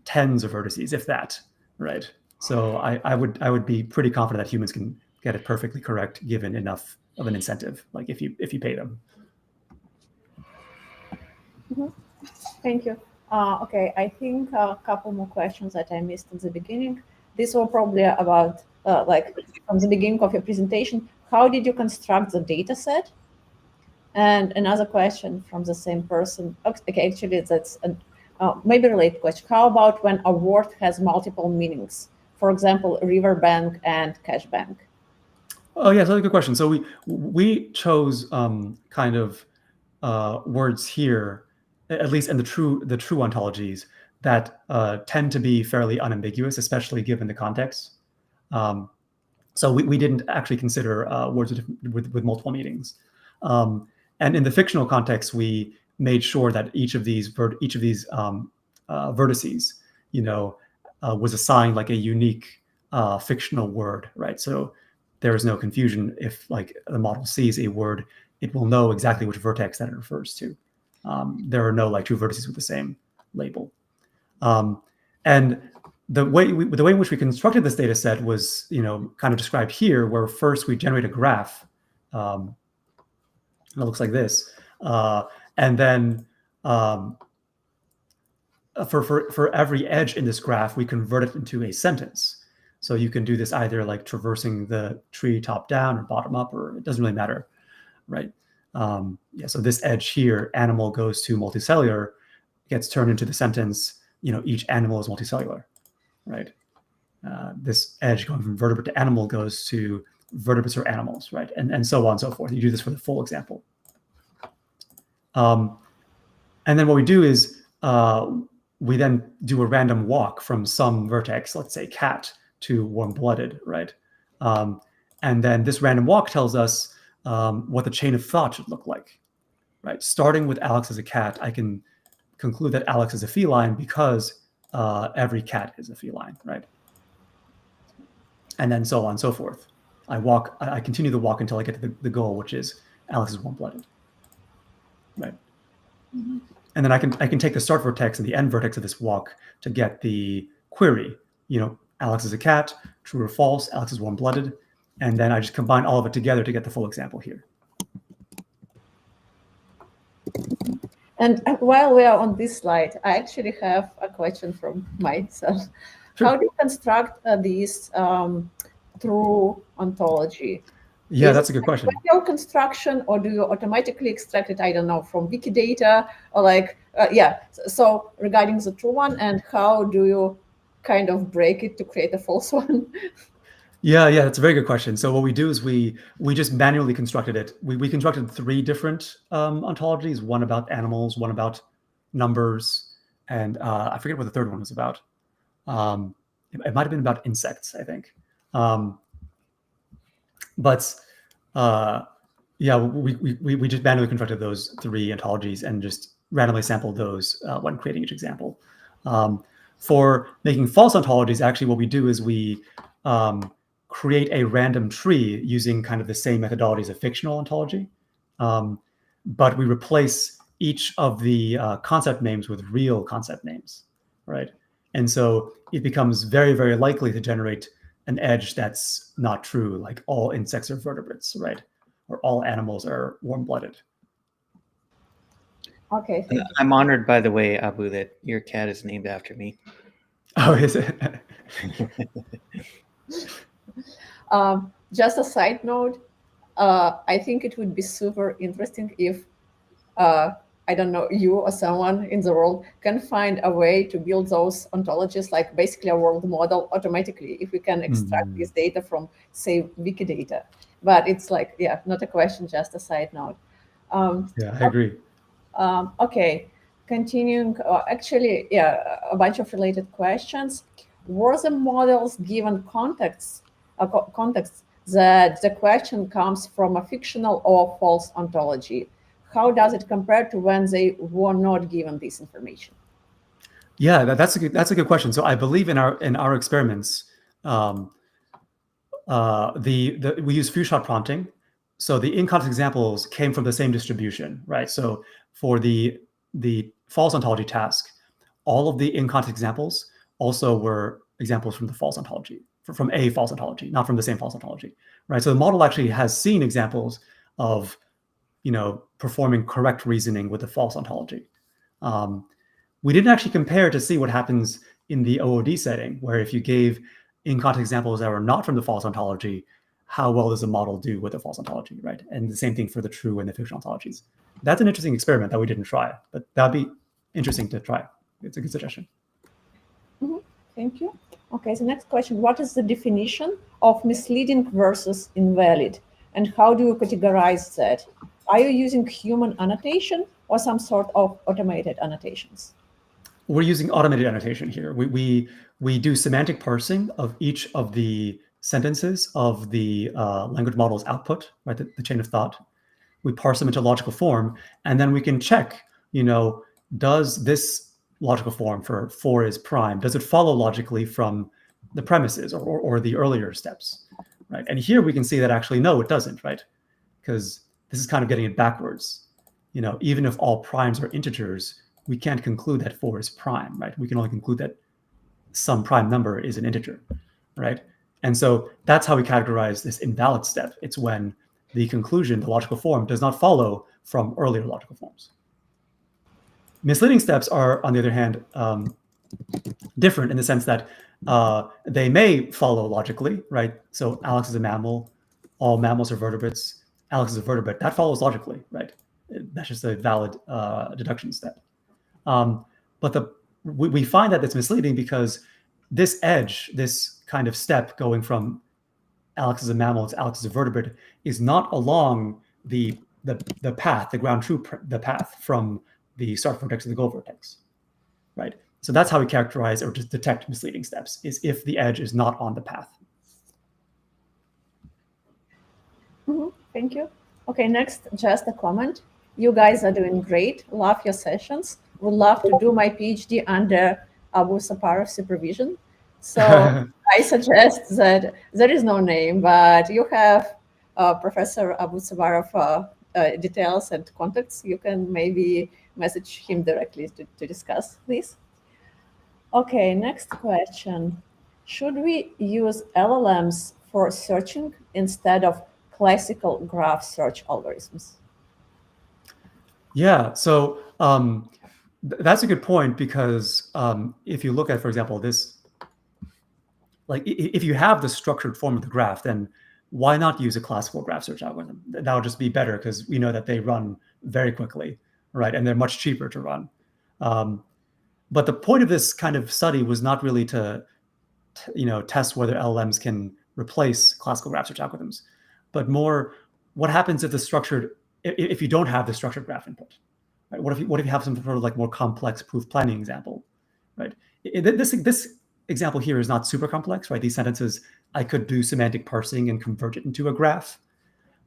tens of vertices, if that, right? So I would be pretty confident that humans can get it perfectly correct given enough of an incentive, like if you pay them. Mm-hmm. Thank you. Okay, I think a couple more questions that I missed in the beginning. These were probably about like from the beginning of your presentation. How did you construct the data set? And another question from the same person. Okay, actually, that's maybe related question. How about when a word has multiple meanings? For example, riverbank and cash bank. Oh yeah, that's a good question. So we chose kind of words here, at least in the true ontologies, that tend to be fairly unambiguous, especially given the context. So we didn't actually consider words with multiple meanings. And in the fictional context, we made sure that each of these vertices, was assigned like a unique fictional word, right? So there is no confusion. If like the model sees a word, it will know exactly which vertex that it refers to. There are no like two vertices with the same label. And the way in which we constructed this data set was, kind of described here, where first we generate a graph. It looks like this, and then for every edge in this graph, we convert it into a sentence. So you can do this either like traversing the tree top down or bottom up, or it doesn't really matter, right? So this edge here, animal goes to multicellular, gets turned into the sentence, each animal is multicellular, right? This edge going from vertebrate to animal goes to vertebrates or animals, right? And so on and so forth. You do this for the full example. And then what we do is we then do a random walk from some vertex, let's say cat, to warm-blooded, right? And then this random walk tells us what the chain of thought should look like, right? Starting with Alex as a cat, I can conclude that Alex is a feline because every cat is a feline, right? And then so on and so forth. I continue the walk until I get to the goal, which is Alex is warm-blooded, right? Mm-hmm. And then I can take the start vertex and the end vertex of this walk to get the query. Alex is a cat, true or false, Alex is warm-blooded. And then I just combine all of it together to get the full example here. And while we are on this slide, I actually have a question from myself. Sure. How do you construct these through ontology? Yeah, Is that's a it good question. manual construction, or do you automatically extract it, I don't know, from Wikidata, or like, yeah. So regarding the true one, and how do you kind of break it to create a false one? Yeah, that's a very good question. So what we do is we just manually constructed it. We constructed 3 different ontologies: one about animals, one about numbers, and I forget what the third one was about. It might have been about insects, I think. Um, but yeah, we just manually constructed those 3 ontologies and just randomly sampled those when creating each example. For making false ontologies, actually, what we do is we create a random tree using kind of the same methodology as a fictional ontology, but we replace each of the concept names with real concept names, right? And so it becomes very, very likely to generate an edge that's not true, like all insects are vertebrates, right? Or all animals are warm-blooded. Okay, thank you. I'm honored, by the way, Abu, that your cat is named after me. Oh, is it? Just a side note, I think it would be super interesting if, I don't know, you or someone in the world can find a way to build those ontologies, like basically a world model automatically, if we can extract this data from, say, Wikidata. But it's like, yeah, not a question, just a side note. Yeah, I agree. Okay, continuing, actually, yeah, a bunch of related questions. Were the models given contexts that the question comes from a fictional or false ontology? How does it compare to when they were not given this information? Yeah, that's a good question. So I believe in our experiments, we use few-shot prompting. So the in-context examples came from the same distribution, right? So for the false ontology task, all of the in-context examples also were examples from the false ontology, from a false ontology, not from the same false ontology, right? So the model actually has seen examples of, performing correct reasoning with the false ontology. We didn't actually compare to see what happens in the OOD setting, where if you gave in-context examples that were not from the false ontology, how well does the model do with the false ontology, right? And the same thing for the true and the fictional ontologies. That's an interesting experiment that we didn't try, but that'd be interesting to try. It's a good suggestion. Thank you. Okay, so next question. What is the definition of misleading versus invalid? And how do you categorize that? Are you using human annotation or some sort of automated annotations? We're using automated annotation here. We do semantic parsing of each of the sentences of the language model's output, right? The chain of thought. We parse them into logical form, and then we can check, does this logical form for 4 is prime, does it follow logically from the premises or the earlier steps, right? And here we can see that actually, no, it doesn't, right? Because this is kind of getting it backwards. Even if all primes are integers, we can't conclude that 4 is prime, right? We can only conclude that some prime number is an integer, right? And so that's how we categorize this invalid step. It's when the conclusion, the logical form, does not follow from earlier logical forms. Misleading steps are, on the other hand, different in the sense that they may follow logically, right? So Alex is a mammal, all mammals are vertebrates, Alex is a vertebrate. That follows logically, right? That's just a valid deduction step. But we find that it's misleading because this edge, this kind of step going from Alex is a mammal to Alex is a vertebrate, is not along the path, the ground truth, the path from the start vertex to the goal vertex, right? So that's how we characterize or just detect misleading steps, is if the edge is not on the path. Thank you. Okay, next, just a comment. You guys are doing great. Love your sessions. Would love to do my PhD under Abu Saparov supervision. So I suggest that there is no name, but you have Professor Abu Saparov details and contacts. You can maybe message him directly to discuss this. Okay, next question. Should we use LLMs for searching instead of classical graph search algorithms? Yeah, so that's a good point, because if you look at, for example, this, like if you have the structured form of the graph, then why not use a classical graph search algorithm? That would just be better because we know that they run very quickly, right? And they're much cheaper to run. But the point of this kind of study was not really to test whether LLMs can replace classical graph search algorithms, but more what happens if you don't have the structured graph input, right? What if you have some sort of like more complex proof planning example, right? This example here is not super complex, right? These sentences, I could do semantic parsing and convert it into a graph,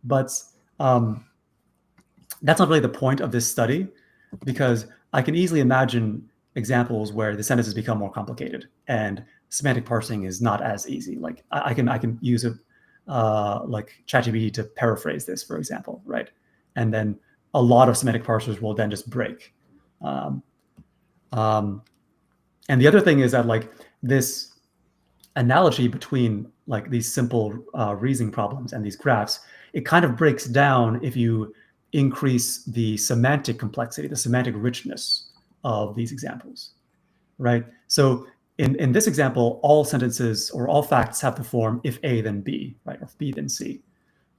but that's not really the point of this study, because I can easily imagine examples where the sentences become more complicated and semantic parsing is not as easy. Like I can use like ChatGPT to paraphrase this, for example, right? And then a lot of semantic parsers will then just break. And the other thing is that like this analogy between like these simple reasoning problems and these graphs, it kind of breaks down if you increase the semantic complexity, the semantic richness of these examples, right? So in this example, all sentences or all facts have the form if A then B, right? Or if B then C,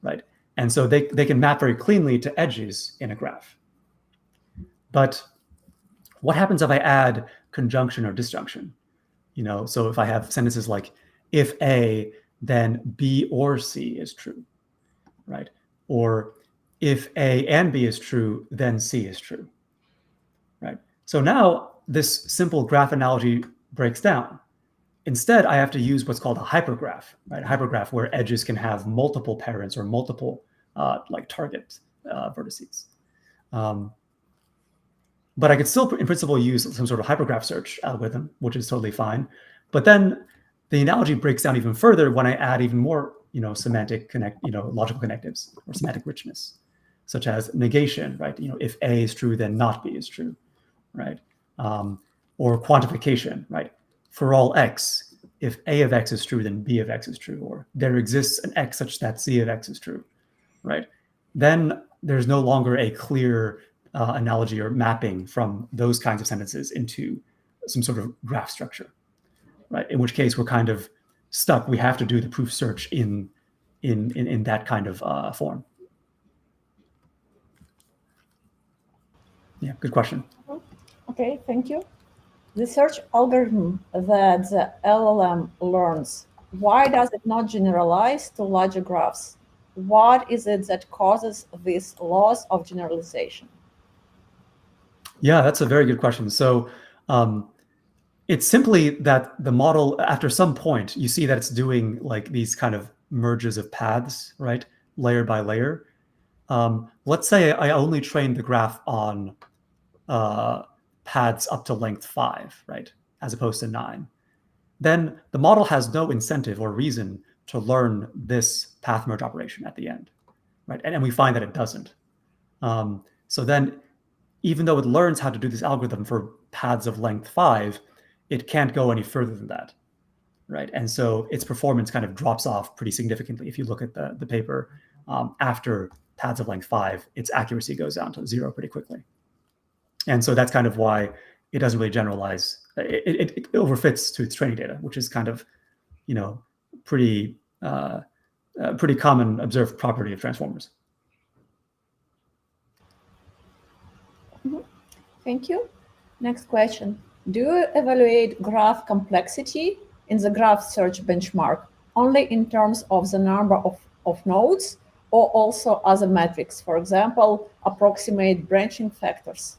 right? And so they can map very cleanly to edges in a graph. But what happens if I add conjunction or disjunction? So if I have sentences like if A, then B or C is true, right? Or if A and B is true, then C is true, right? So now this simple graph analogy breaks down. Instead, I have to use what's called a hypergraph, right? A hypergraph where edges can have multiple parents or multiple like target vertices. But I could still, in principle, use some sort of hypergraph search algorithm, which is totally fine. But then the analogy breaks down even further when I add even more, semantic logical connectives or semantic richness, such as negation, right? If A is true, then not B is true, right? Or quantification, right? For all X, if A of X is true, then B of X is true, or there exists an X such that C of X is true, right? Then there's no longer a clear analogy or mapping from those kinds of sentences into some sort of graph structure, right? In which case we're kind of stuck. We have to do the proof search in that kind of form. Yeah, good question. Okay, thank you. The search algorithm that the LLM learns, why does it not generalize to larger graphs? What is it that causes this loss of generalization? Yeah, that's a very good question. So it's simply that the model, after some point, you see that it's doing like these kind of merges of paths, right? Layer by layer. Let's say I only trained the graph on paths up to length 5, right? As opposed to 9. Then the model has no incentive or reason to learn this path merge operation at the end, right? And we find that it doesn't. So then, even though it learns how to do this algorithm for paths of length 5, it can't go any further than that, right? And so its performance kind of drops off pretty significantly. If you look at the paper, after paths of length 5, its accuracy goes down to 0 pretty quickly. And so that's kind of why it doesn't really generalize. It overfits to its training data, which is kind of, pretty common observed property of transformers. Thank you. Next question. Do you evaluate graph complexity in the graph search benchmark only in terms of the number of nodes or also other metrics, for example, approximate branching factors?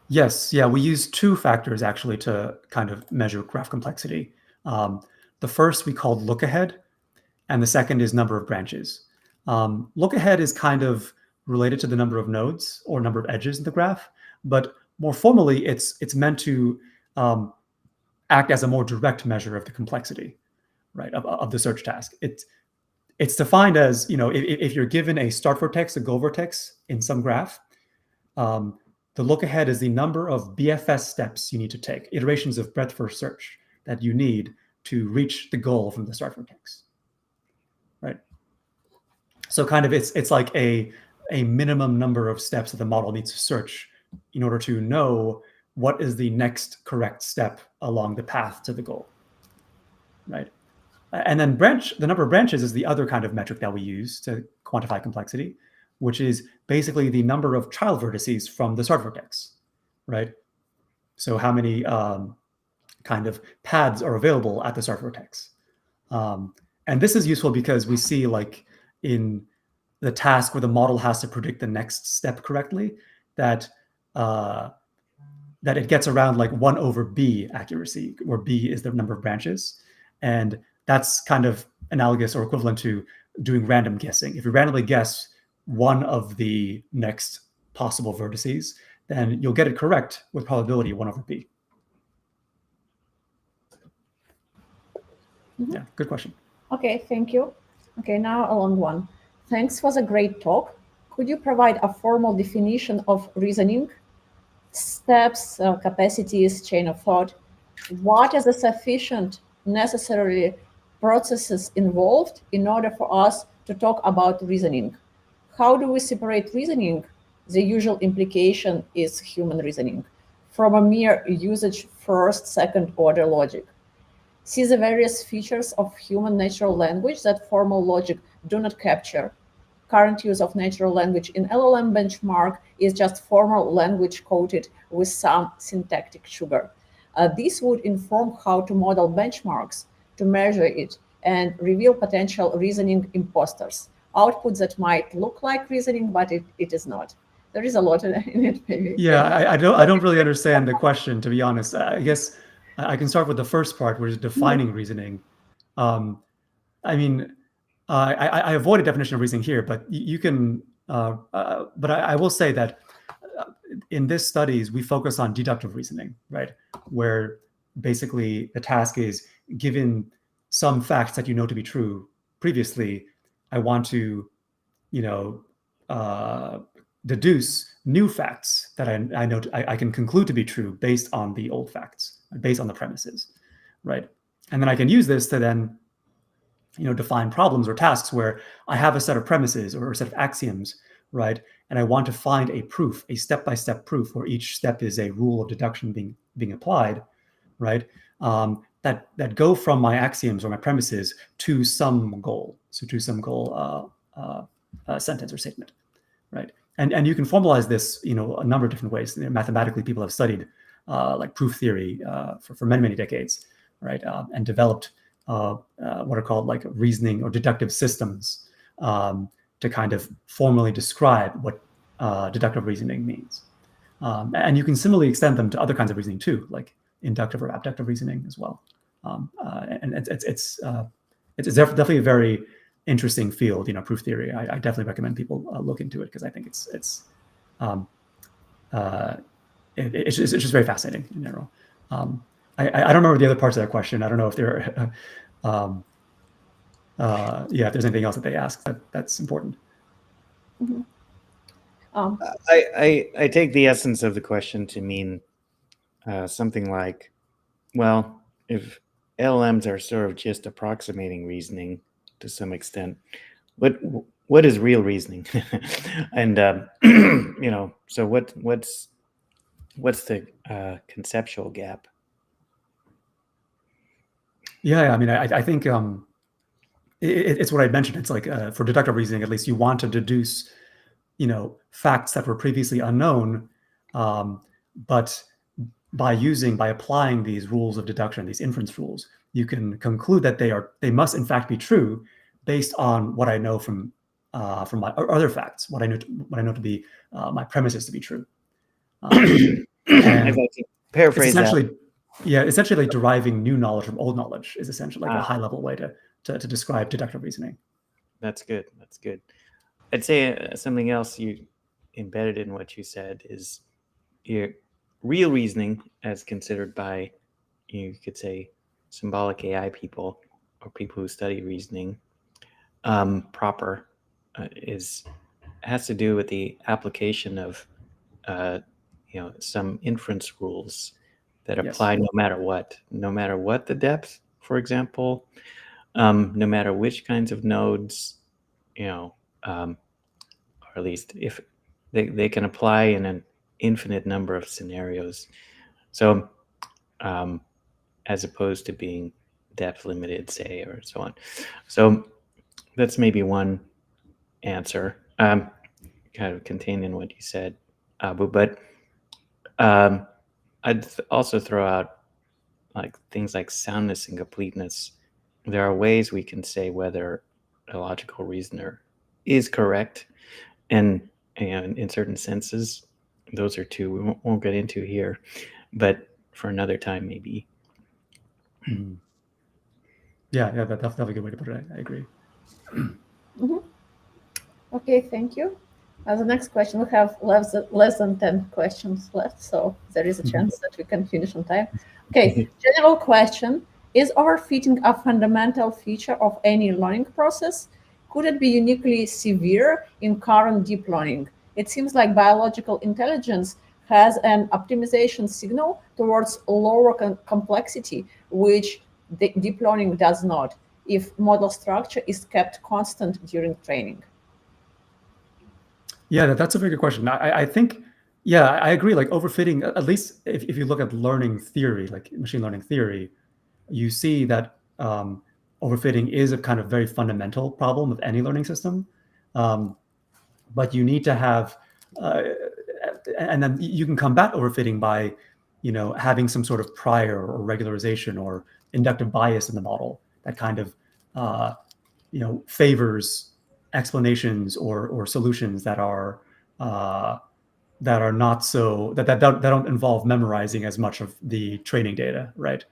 Yes, yeah, we use 2 factors actually to kind of measure graph complexity. The first we called look ahead, and the second is number of branches. Look ahead is kind of related to the number of nodes or number of edges in the graph, but more formally, it's meant to act as a more direct measure of the complexity, right, of the search task. It's defined as, if you're given a start vertex, a goal vertex in some graph, the look ahead is the number of BFS steps you need to take, iterations of breadth first search that you need to reach the goal from the start vertex, right? So kind of it's like a minimum number of steps that the model needs to search in order to know what is the next correct step along the path to the goal, right? And then the number of branches is the other kind of metric that we use to quantify complexity, which is basically the number of child vertices from the start vertex, right? So how many kind of paths are available at the start vertex. And this is useful because we see, like, in the task where the model has to predict the next step correctly, that it gets around like 1/b accuracy, where b is the number of branches. And that's kind of analogous or equivalent to doing random guessing. If you randomly guess one of the next possible vertices, then you'll get it correct with probability 1/b. Yeah, good question. Okay, thank you. Okay, now a long one. Thanks for the great talk. Could you provide a formal definition of reasoning? Steps, capacities, chain of thought. What are the sufficient, necessary processes involved in order for us to talk about reasoning? How do we separate reasoning? The usual implication is human reasoning from a mere usage first, second order logic. See the various features of human natural language that formal logic do not capture. Current use of natural language in LLM benchmark is just formal language coated with some syntactic sugar. This would inform how to model benchmarks, to measure it, and reveal potential reasoning imposters. Output that might look like reasoning, but it is not. There is a lot in it, maybe. Yeah, I don't really understand the question, to be honest. I guess I can start with the first part, which is defining reasoning. I mean, I avoid a definition of reasoning here, but you can. But I will say that in this studies we focus on deductive reasoning, right? Where basically the task is, given some facts that you know to be true previously, I want to, deduce new facts that I know I can conclude to be true based on the old facts, based on the premises, right? And then I can use this to then, define problems or tasks where I have a set of premises or a set of axioms, right? And I want to find a proof, a step-by-step proof where each step is a rule of deduction being applied, right? That go from my axioms or my premises to some goal, sentence or statement, right? And you can formalize this, a number of different ways. Mathematically, people have studied like proof theory for many decades, right? And developed what are called like reasoning or deductive systems to kind of formally describe what deductive reasoning means. And you can similarly extend them to other kinds of reasoning too, like inductive or abductive reasoning as well. And it's definitely a very interesting field, proof theory. I definitely recommend people look into it because I think it's just very fascinating in general. I don't remember the other parts of that question. I don't know if there are, if there's anything else that they ask that's important. Mm-hmm. I take the essence of the question to mean something like, well, if LLMs are sort of just approximating reasoning to some extent, what is real reasoning? And so what's the conceptual gap? Yeah, I mean, I think it's what I mentioned. It's like for deductive reasoning, at least, you want to deduce, facts that were previously unknown, but by applying these rules of deduction, these inference rules, you can conclude that they must in fact be true based on what I know from my other facts, what I know to be my premises to be true. I'd like to paraphrase that. Yeah, essentially like deriving new knowledge from old knowledge is essentially like a high level way to describe deductive reasoning. That's good. I'd say something else you embedded in what you said is your real reasoning as considered by, you could say, symbolic AI people or people who study reasoning proper has to do with the application of some inference rules that apply no matter what the depth, for example, no matter which kinds of nodes, or at least if they can apply in an infinite number of scenarios. So as opposed to being depth limited, say, or so on. So that's maybe one answer, kind of contained in what you said, Abu. But I'd also throw out like things like soundness and completeness. There are ways we can say whether a logical reasoner is correct, and in certain senses, those are two we won't get into here, but for another time maybe. Yeah, that's definitely a good way to put it. I agree. Okay, thank you. The next question, we have less than 10 questions left, so there is a chance that we can finish on time. Okay, general question. Is overfitting a fundamental feature of any learning process? Could it be uniquely severe in current deep learning? It seems like biological intelligence has an optimization signal towards lower complexity, which the deep learning does not, if model structure is kept constant during training. Yeah, that's a very good question. I think, yeah, I agree. Like overfitting, at least if you look at learning theory, like machine learning theory, you see that overfitting is a kind of very fundamental problem of any learning system. But you need to have, and then you can combat overfitting by, having some sort of prior or regularization or inductive bias in the model that kind of, favors explanations or solutions that are not so that don't involve memorizing as much of the training data, right?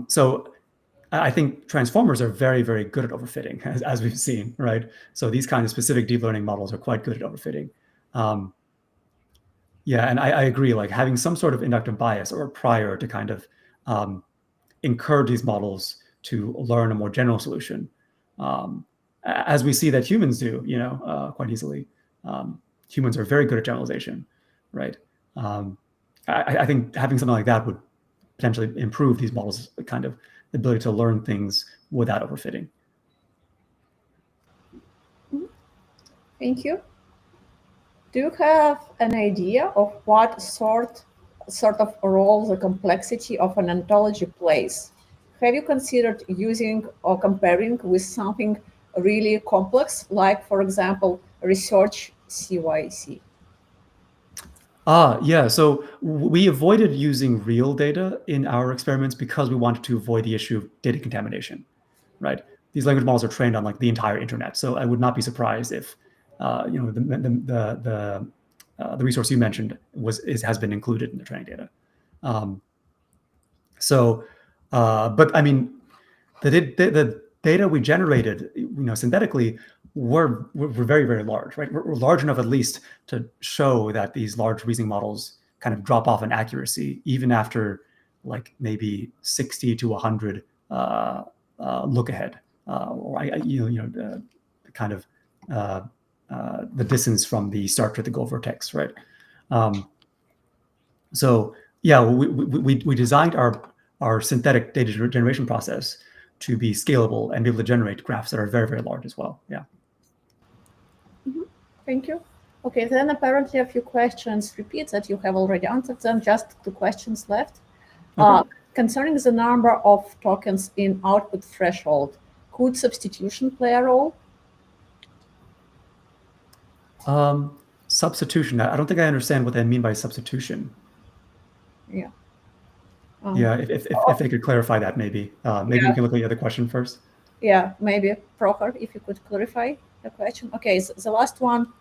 So I think transformers are very, very good at overfitting, as we've seen, right? So these kind of specific deep learning models are quite good at overfitting. Yeah, and I agree, like having some sort of inductive bias or prior to kind of encourage these models to learn a more general solution, as we see that humans do, quite easily. Humans are very good at generalization, right? I think having something like that would potentially improve these models' kind of ability to learn things without overfitting. Thank you. Do you have an idea of what sort of role the complexity of an ontology plays? Have you considered using or comparing with something really complex, like, for example, research CYC? Yeah, so we avoided using real data in our experiments because we wanted to avoid the issue of data contamination, right? These language models are trained on like the entire internet, so I would not be surprised if the resource you mentioned has been included in the training data. But I mean, the data we generated, synthetically, were very, very large, right? We're large enough at least to show that these large reasoning models kind of drop off in accuracy even after like maybe 60 to 100 look ahead, or kind of the distance from the start to the goal vertex, right? So yeah, we designed our synthetic data generation process to be scalable and be able to generate graphs that are very, very large as well. Yeah. Thank you. Okay, then apparently a few questions repeat that you have already answered them. Just 2 questions left. Okay. Concerning the number of tokens in output threshold, could substitution play a role? Substitution. I don't think I understand what they mean by substitution. Yeah. Yeah, if they could clarify that, maybe. Maybe we can look at the other question first. Yeah, maybe Prokhor, if you could clarify the question. Okay, so the last one,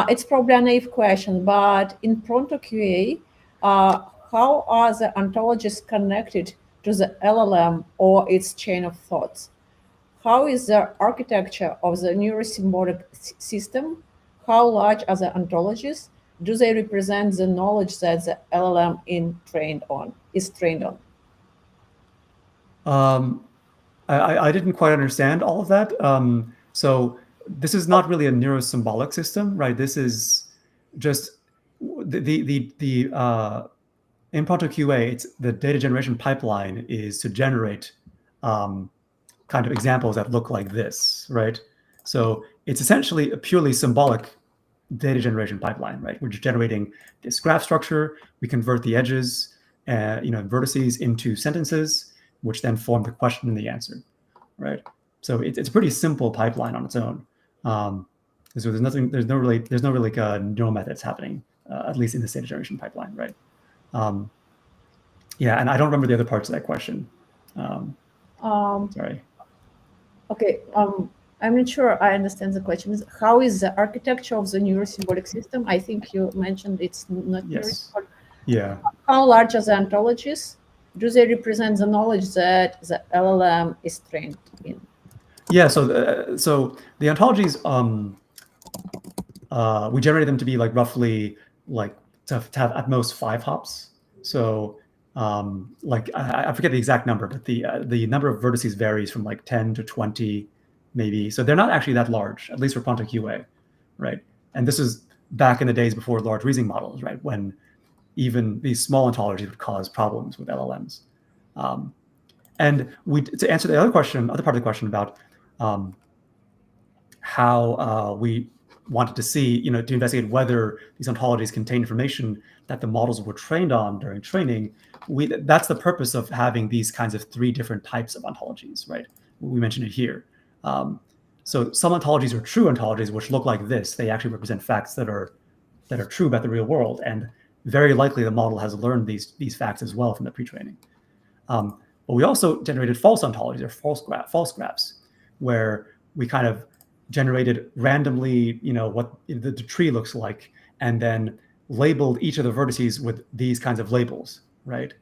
it's probably a naive question, but in Pronto QA, how are the ontologies connected to the LLM or its chain of thoughts? How is the architecture of the Neuro-Symbolic system? How large are the ontologies? Do they represent the knowledge that the LLM is trained on? I didn't quite understand all of that. So this is not really a neuro-symbolic system, right? This is just the in Pronto QA, it's the data generation pipeline is to generate kind of examples that look like this, right? So it's essentially a purely symbolic data generation pipeline, right? We're just generating this graph structure, we convert the edges, vertices into sentences, which then form the question and the answer, right? So it's a pretty simple pipeline on its own. So there's no really neural methods happening, at least in the data generation pipeline, right? Yeah, and I don't remember the other parts of that question. Sorry. Okay. I'm not sure I understand the question. How is the architecture of the neuro-symbolic system? I think you mentioned it's not Yes. neuro-symbolic. Yeah. How large are the ontologies? Do they represent the knowledge that the LLM is trained in? Yeah. So the ontologies, we generated them to be like roughly like to have at most 5 hops. So like I forget the exact number, but the number of vertices varies from like 10 to 20 maybe. So they're not actually that large, at least for Quantum QA, right? And this is back in the days before large reasoning models, right? When even these small ontologies would cause problems with LLMs. And to answer the other part of the question about how we wanted to see, to investigate whether these ontologies contain information that the models were trained on during training. That's the purpose of having these kinds of 3 different types of ontologies, right? We mentioned it here. So some ontologies are true ontologies, which look like this. They actually represent facts that are true about the real world, and very likely the model has learned these facts as well from the pre-training. But we also generated false ontologies, or false graphs, where we kind of generated randomly, what the tree looks like, and then labeled each of the vertices with these kinds of labels, right?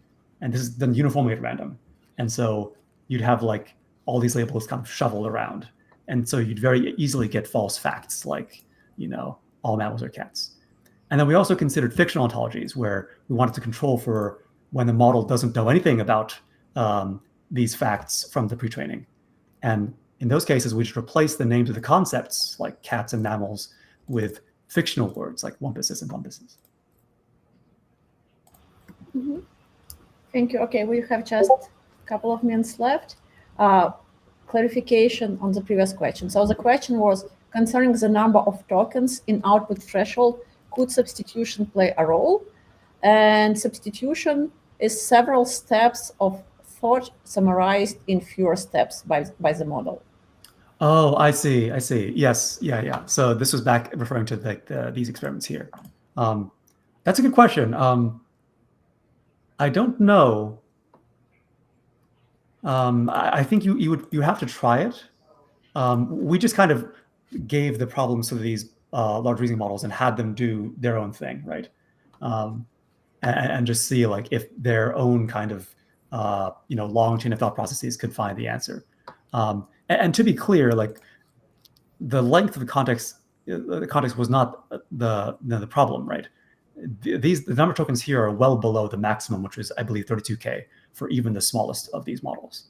And this is done uniformly at random. And so you'd have like all these labels kind of shoveled around. And so you'd very easily get false facts like, all mammals are cats. And then we also considered fictional ontologies, where we wanted to control for when the model doesn't know anything about these facts from the pre-training. And in those cases, we just replace the names of the concepts, like cats and mammals, with fictional words like wumpuses and bumpuses. Mm-hmm. Thank you. Okay, we have just a couple of minutes left. Clarification on the previous question. So the question was concerning the number of tokens in output threshold. Could substitution play a role? And substitution is several steps of thought summarized in fewer steps by the model. Oh, I see. Yes. Yeah. So this was back referring to these experiments here. That's a good question. I don't know. I think you have to try it. We just kind of gave the problems to these large reasoning models and had them do their own thing, right? And just see like if their own kind of long chain of thought processes could find the answer. And to be clear, like the length of the context was not the problem, right? The number of tokens here are well below the maximum, which is, I believe, 32K for even the smallest of these models.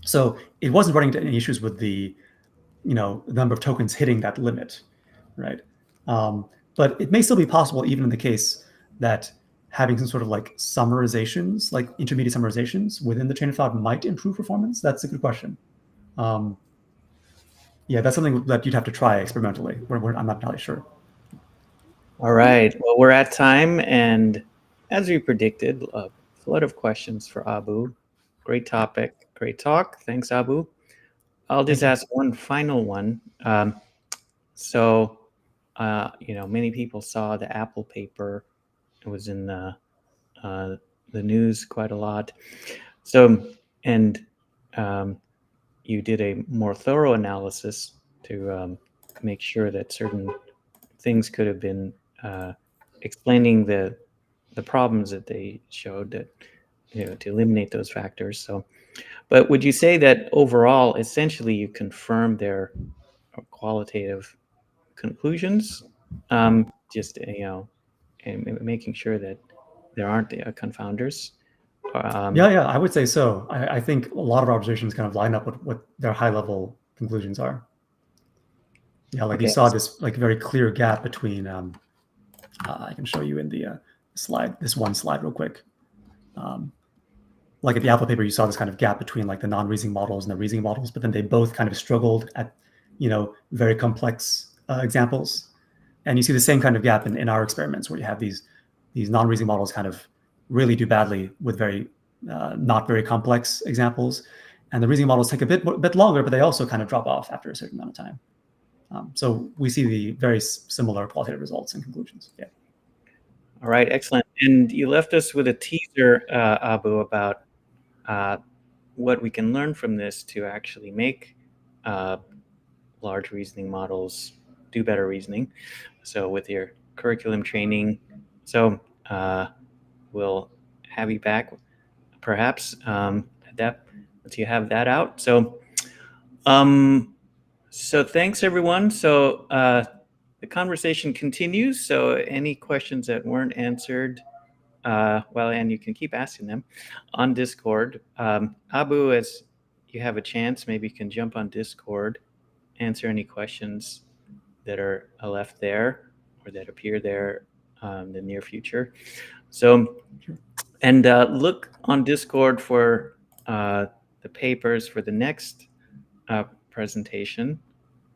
So it wasn't running into any issues with the number of tokens hitting that limit, right? But it may still be possible, even in the case that having some sort of like summarizations, like intermediate summarizations within the chain of thought might improve performance. That's a good question. Yeah, that's something that you'd have to try experimentally. I'm not entirely sure. All right. Well, we're at time, and as we predicted, a flood of questions for Abu. Great topic, great talk. Thanks, Abu. I'll just ask one final one. Many people saw the Apple paper. It was in the news quite a lot. So, and you did a more thorough analysis to make sure that certain things could have been explaining the problems that they showed, that to eliminate those factors. So, but would you say that overall, essentially, you confirmed their qualitative conclusions, just and making sure that there aren't confounders? Yeah, I would say so. I think a lot of our observations kind of line up with what their high-level conclusions are. Yeah, like you saw this like very clear gap between. I can show you in the slide, this one slide, real quick. Like at the Apple paper, you saw this kind of gap between like the non-reasoning models and the reasoning models, but then they both kind of struggled at very complex examples. And you see the same kind of gap in our experiments, where you have these these non-reasoning models kind of really do badly with very not very complex examples. And the reasoning models take a bit longer, but they also kind of drop off after a certain amount of time. So we see the very similar qualitative results and conclusions. Yeah. All right, excellent. And you left us with a teaser, Abu, about what we can learn from this to actually make large reasoning models do better reasoning. So with your curriculum training, so we'll have you back perhaps once you have that out. So so thanks everyone. So the conversation continues. So any questions that weren't answered, well, and you can keep asking them on Discord. Abu, as you have a chance, maybe you can jump on Discord, answer any questions that are left there or that appear there in the near future. So, and look on Discord for the papers for the next presentation.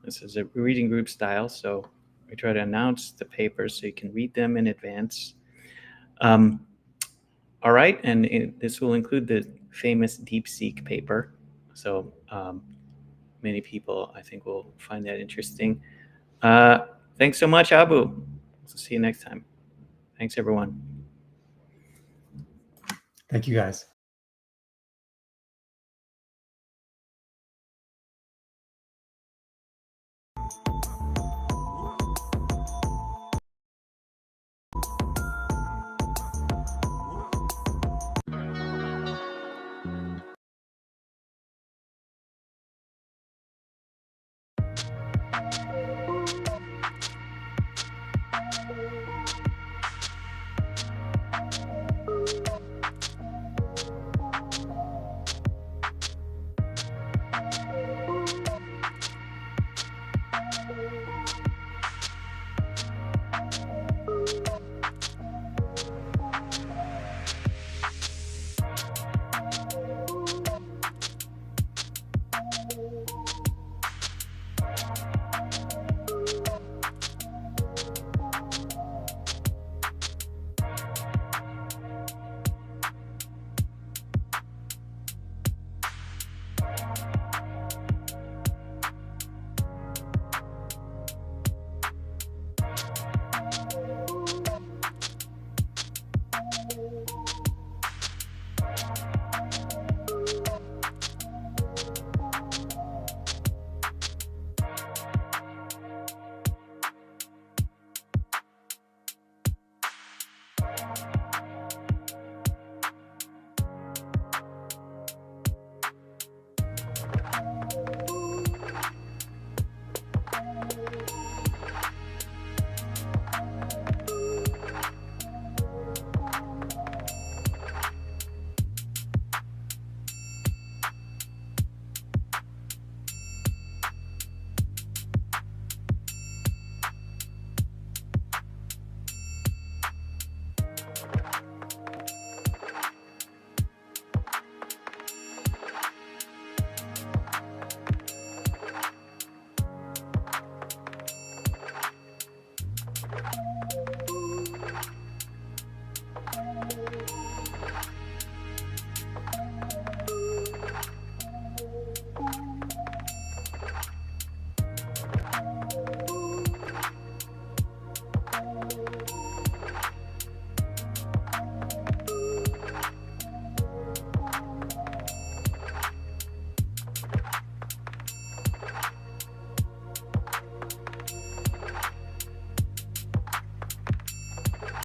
This is a reading group style, so we try to announce the papers so you can read them in advance. All right, and this will include the famous DeepSeek paper. So many people, I think, will find that interesting. Thanks so much, Abu. See you next time. Thanks, everyone. Thank you, guys.